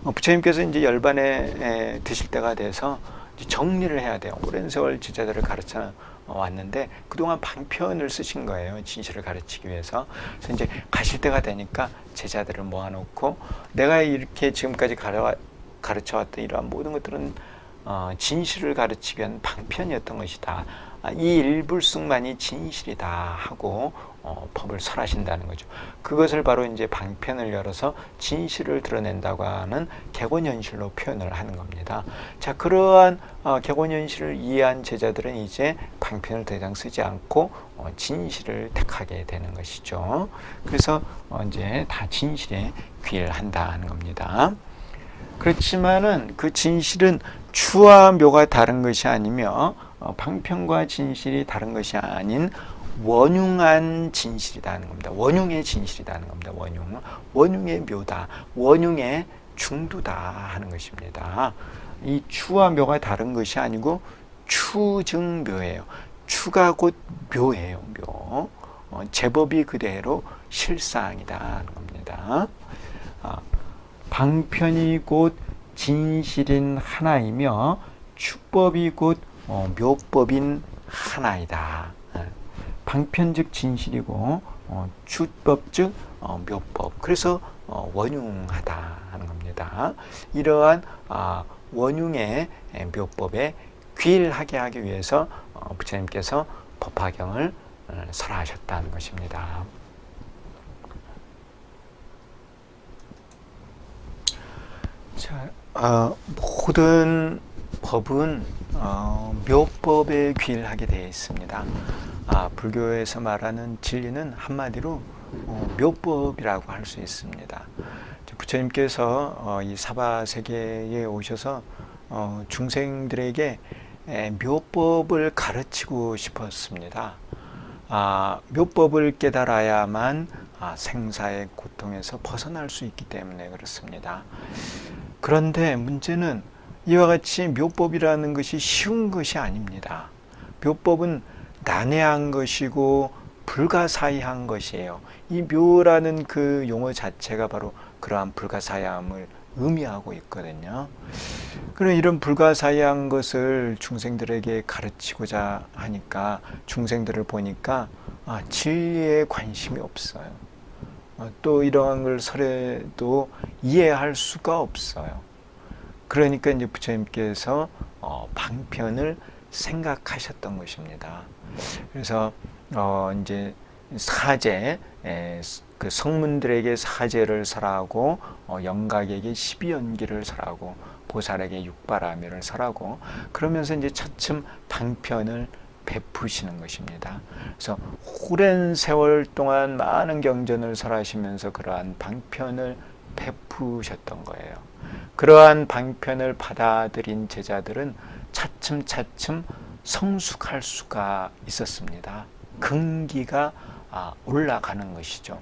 부처님께서 이제 열반에 드실 때가 돼서 정리를 해야 돼요. 오랜 세월 제자들을 가르쳐 왔는데 그동안 방편을 쓰신 거예요. 진실을 가르치기 위해서. 그래서 이제 가실 때가 되니까 제자들을 모아놓고 내가 이렇게 지금까지 가르쳐 왔던 이러한 모든 것들은 진실을 가르치기 위한 방편이었던 것이다. 이 일불승만이 진실이다 하고 법을 설하신다는 거죠. 그것을 바로 이제 방편을 열어서 진실을 드러낸다고 하는 객원현실로 표현을 하는 겁니다. 자, 그러한 객원현실을 이해한 제자들은 이제 방편을 더 이상 쓰지 않고 진실을 택하게 되는 것이죠. 그래서 이제 다 진실에 귀를 한다는 겁니다. 그렇지만은 그 진실은 추와 묘가 다른 것이 아니며 방편과 진실이 다른 것이 아닌 원흉한 진실이라는 겁니다. 원흉의 진실이라는 겁니다. 원흉의 묘다, 원흉의 중도다 하는 것입니다. 이 추와 묘가 다른 것이 아니고 추증묘예요. 추가 곧 묘예요. 묘. 제법이 그대로 실상이다 하는 겁니다. 방편이 곧 진실인 하나이며 추법이 곧 묘법인 하나이다. 방편 즉 진실이고 추법 즉 묘법. 그래서 원흉하다 하는 겁니다. 이러한 원흉의 묘법에 귀일하게 하기 위해서 부처님께서 법화경을 설하셨다는 것입니다. 자, 모든 법은 묘법에 귀일하게 되어 있습니다. 불교에서 말하는 진리는 한마디로 묘법이라고 할 수 있습니다. 부처님께서 이 사바세계에 오셔서 중생들에게 묘법을 가르치고 싶었습니다. 묘법을 깨달아야만 생사의 고통에서 벗어날 수 있기 때문에 그렇습니다. 그런데 문제는 이와 같이 묘법이라는 것이 쉬운 것이 아닙니다. 묘법은 난해한 것이고 불가사의한 것이에요. 이 묘라는 그 용어 자체가 바로 그러한 불가사의함을 의미하고 있거든요. 그런 이런 불가사의한 것을 중생들에게 가르치고자 하니까 중생들을 보니까 진리에 관심이 없어요. 또 이러한 걸 설에도 이해할 수가 없어요. 그러니까 이제 부처님께서 방편을 생각하셨던 것입니다. 그래서 이제 사제, 그 성문들에게 사제를 설하고 영각에게 12연기를 설하고 보살에게 육바라밀을 설하고 그러면서 이제 차츰 방편을 베푸시는 것입니다. 그래서 오랜 세월 동안 많은 경전을 설하시면서 그러한 방편을 베푸셨던 거예요. 그러한 방편을 받아들인 제자들은 차츰차츰 성숙할 수가 있었습니다. 근기가 올라가는 것이죠.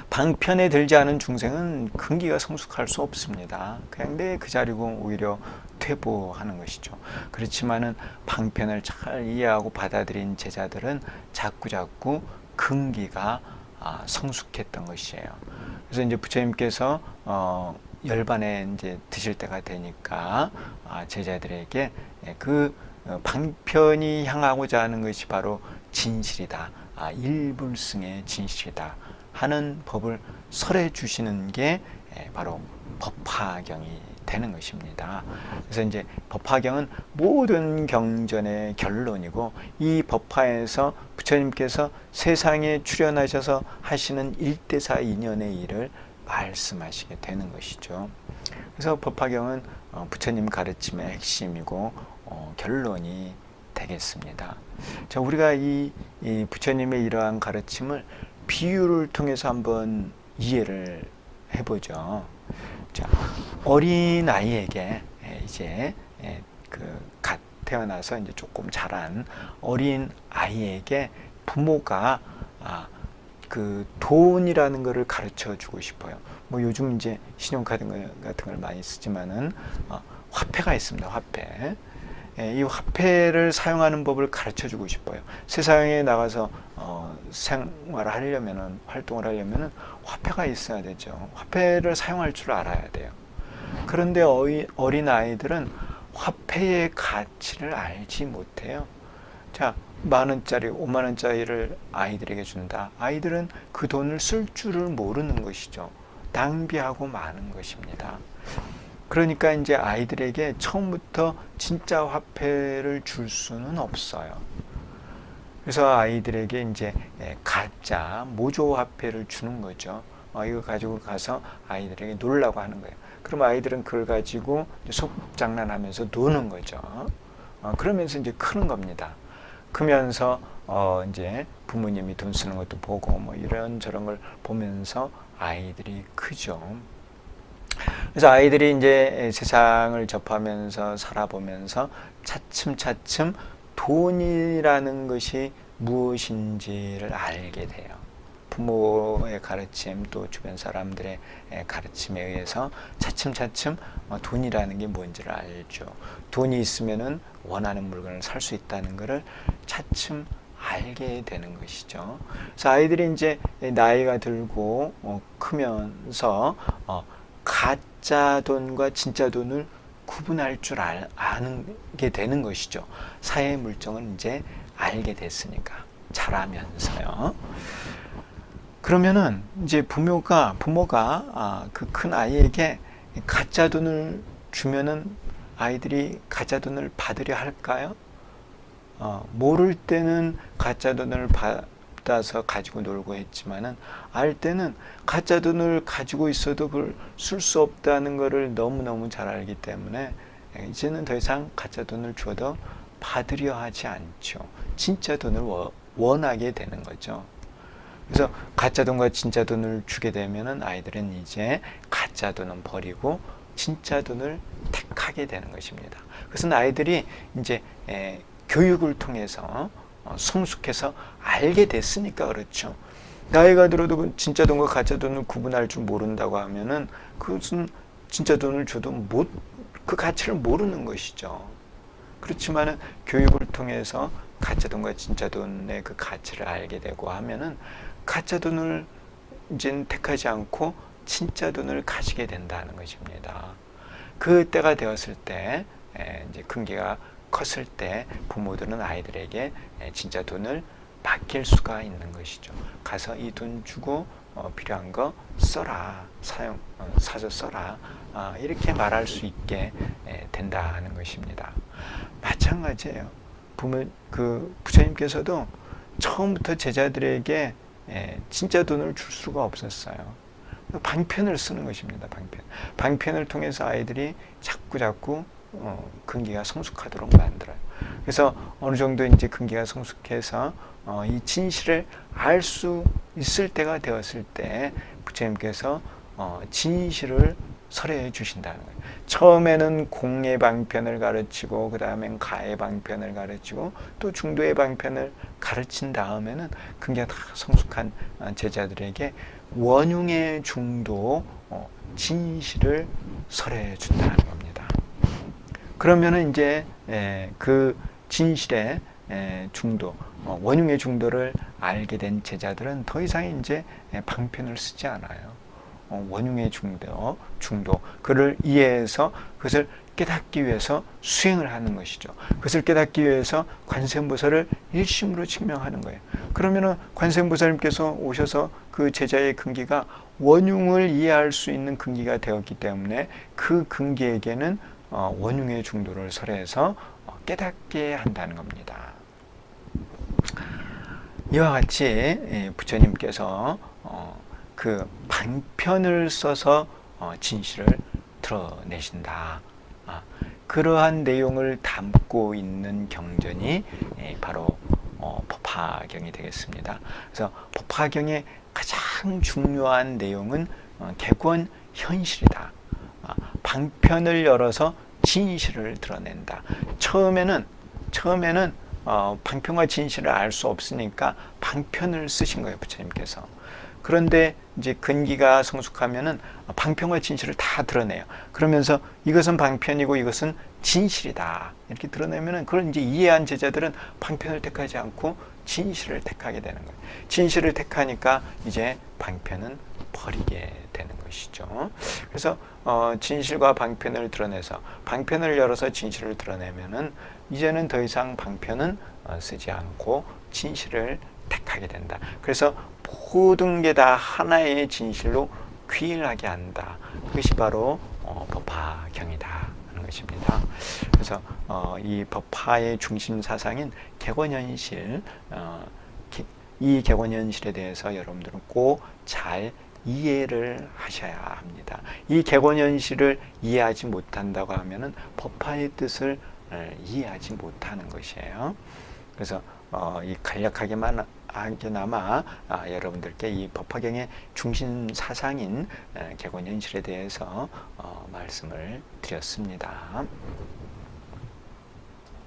방편에 들지 않은 중생은 근기가 성숙할 수 없습니다. 그냥 내 그 자리고 오히려 퇴보하는 것이죠. 그렇지만은 방편을 잘 이해하고 받아들인 제자들은 자꾸자꾸 근기가 성숙했던 것이에요. 그래서 이제 부처님께서 열반에 이제 드실 때가 되니까 제자들에게 그 방편이 향하고자 하는 것이 바로 진실이다. 일불승의 진실이다. 하는 법을 설해 주시는 게 바로 법화경이 되는 것입니다. 그래서 이제 법화경은 모든 경전의 결론이고 이 법화에서 부처님께서 세상에 출현하셔서 하시는 일대사 인연의 일을 말씀하시게 되는 것이죠. 그래서 법화경은 부처님 가르침의 핵심이고 결론이 되겠습니다. 자, 우리가 이 부처님의 이러한 가르침을 비유를 통해서 한번 이해를 해보죠. 자, 어린 아이에게 이제 갓 태어나서 이제 조금 자란 어린 아이에게 부모가 그 돈이라는 것을 가르쳐 주고 싶어요. 뭐 요즘 이제 신용카드 같은 걸 많이 쓰지만은 화폐가 있습니다. 화폐. 이 화폐를 사용하는 법을 가르쳐 주고 싶어요. 세상에 나가서 생활을 하려면은, 활동을 하려면은 화폐가 있어야 되죠. 화폐를 사용할 줄 알아야 돼요. 그런데 어린 아이들은 화폐의 가치를 알지 못해요. 자, 10,000원짜리, 50,000원짜리를 아이들에게 준다. 아이들은 그 돈을 쓸 줄을 모르는 것이죠. 낭비하고 마는 것입니다. 그러니까 이제 아이들에게 처음부터 진짜 화폐를 줄 수는 없어요. 그래서 아이들에게 이제 가짜 모조 화폐를 주는 거죠. 이거 가지고 가서 아이들에게 놀라고 하는 거예요. 그럼 아이들은 그걸 가지고 속장난하면서 노는 거죠. 그러면서 이제 크는 겁니다. 크면서 이제 부모님이 돈 쓰는 것도 보고 뭐 이런 저런 걸 보면서 아이들이 크죠. 그래서 아이들이 이제 세상을 접하면서 살아보면서 차츰차츰 돈이라는 것이 무엇인지를 알게 돼요. 부모의 가르침 또 주변 사람들의 가르침에 의해서 차츰차츰 돈이라는 게 뭔지를 알죠. 돈이 있으면은 원하는 물건을 살 수 있다는 것을 차츰 알게 되는 것이죠. 그래서 아이들이 이제 나이가 들고 크면서 가짜 돈과 진짜 돈을 구분할 줄 아는 게 되는 것이죠. 사회 물정은 이제 알게 됐으니까 자라면서요. 그러면은 이제 부모가 그 큰 아이에게 가짜 돈을 주면은 아이들이 가짜 돈을 받으려 할까요? 모를 때는 가짜 돈을 받아서 가지고 놀고 했지만은 알 때는 가짜 돈을 가지고 있어도 그걸 쓸 수 없다는 것을 너무너무 잘 알기 때문에 이제는 더 이상 가짜 돈을 줘도 받으려 하지 않죠. 진짜 돈을 원하게 되는 거죠. 그래서 가짜 돈과 진짜 돈을 주게 되면은 아이들은 이제 가짜 돈은 버리고 진짜 돈을 택하게 되는 것입니다. 그래서 아이들이 이제 교육을 통해서 성숙해서 알게 됐으니까 그렇죠. 나이가 들어도 진짜 돈과 가짜 돈을 구분할 줄 모른다고 하면은 그것은 진짜 돈을 줘도 그 가치를 모르는 것이죠. 그렇지만은 교육을 통해서 가짜 돈과 진짜 돈의 그 가치를 알게 되고 하면은 가짜 돈을 이제는 택하지 않고 진짜 돈을 가지게 된다는 것입니다. 그 때가 되었을 때 이제 근기가 컸을 때 부모들은 아이들에게 진짜 돈을 맡길 수가 있는 것이죠. 가서 이 돈 주고 필요한 거 써라, 사서 써라, 이렇게 말할 수 있게 된다는 것입니다. 마찬가지예요. 부처님께서도 처음부터 제자들에게 진짜 돈을 줄 수가 없었어요. 방편을 쓰는 것입니다. 방편을 통해서 아이들이 자꾸 근기가 성숙하도록 만들어요. 그래서 어느 정도 이제 근기가 성숙해서 이 진실을 알 수 있을 때가 되었을 때 부처님께서 진실을 설해해 주신다는 거예요. 처음에는 공의 방편을 가르치고 그 다음엔 가의 방편을 가르치고 또 중도의 방편을 가르친 다음에는 근기가 다 성숙한 제자들에게 원흉의 중도 진실을 설해 준다는 겁니다. 그러면은 이제 그 진실의 중도, 원흉의 중도를 알게 된 제자들은 더 이상 이제 방편을 쓰지 않아요. 원흉의 중도, 그를 이해해서 그것을 깨닫기 위해서 수행을 하는 것이죠. 그것을 깨닫기 위해서 관세음보살을 일심으로 증명하는 거예요. 그러면은 관세음보살님께서 오셔서 그 제자의 근기가 원흉을 이해할 수 있는 근기가 되었기 때문에 그 근기에게는 원흉의 중도를 설해서 깨닫게 한다는 겁니다. 이와 같이 부처님께서 그 방편을 써서 진실을 드러내신다. 그러한 내용을 담고 있는 경전이 바로 법화경이 되겠습니다. 그래서 법화경의 가장 중요한 내용은 객원현실이다. 방편을 열어서 진실을 드러낸다. 처음에는 방편과 진실을 알 수 없으니까 방편을 쓰신 거예요, 부처님께서. 그런데 이제 근기가 성숙하면은 방편과 진실을 다 드러내요. 그러면서 이것은 방편이고 이것은 진실이다. 이렇게 드러내면은 그걸 이제 이해한 제자들은 방편을 택하지 않고 진실을 택하게 되는 거예요. 진실을 택하니까 이제 방편은 버리게 되는 것이죠. 그래서 진실과 방편을 드러내서 방편을 열어서 진실을 드러내면은 이제는 더 이상 방편은 쓰지 않고 진실을 택하게 된다. 그래서 모든 게 다 하나의 진실로 귀일하게 한다. 그것이 바로 법화경이다 하는 것입니다. 그래서 이 법화의 중심 사상인 객원현실, 이 객원현실에 대해서 여러분들은 꼭 잘 이해를 하셔야 합니다. 이 객원현실을 이해하지 못한다고 하면은 법화의 뜻을 이해하지 못하는 것이에요. 그래서 이 간략하게나마 여러분들께 이 법화경의 중심 사상인 객원현실에 대해서 말씀을 드렸습니다.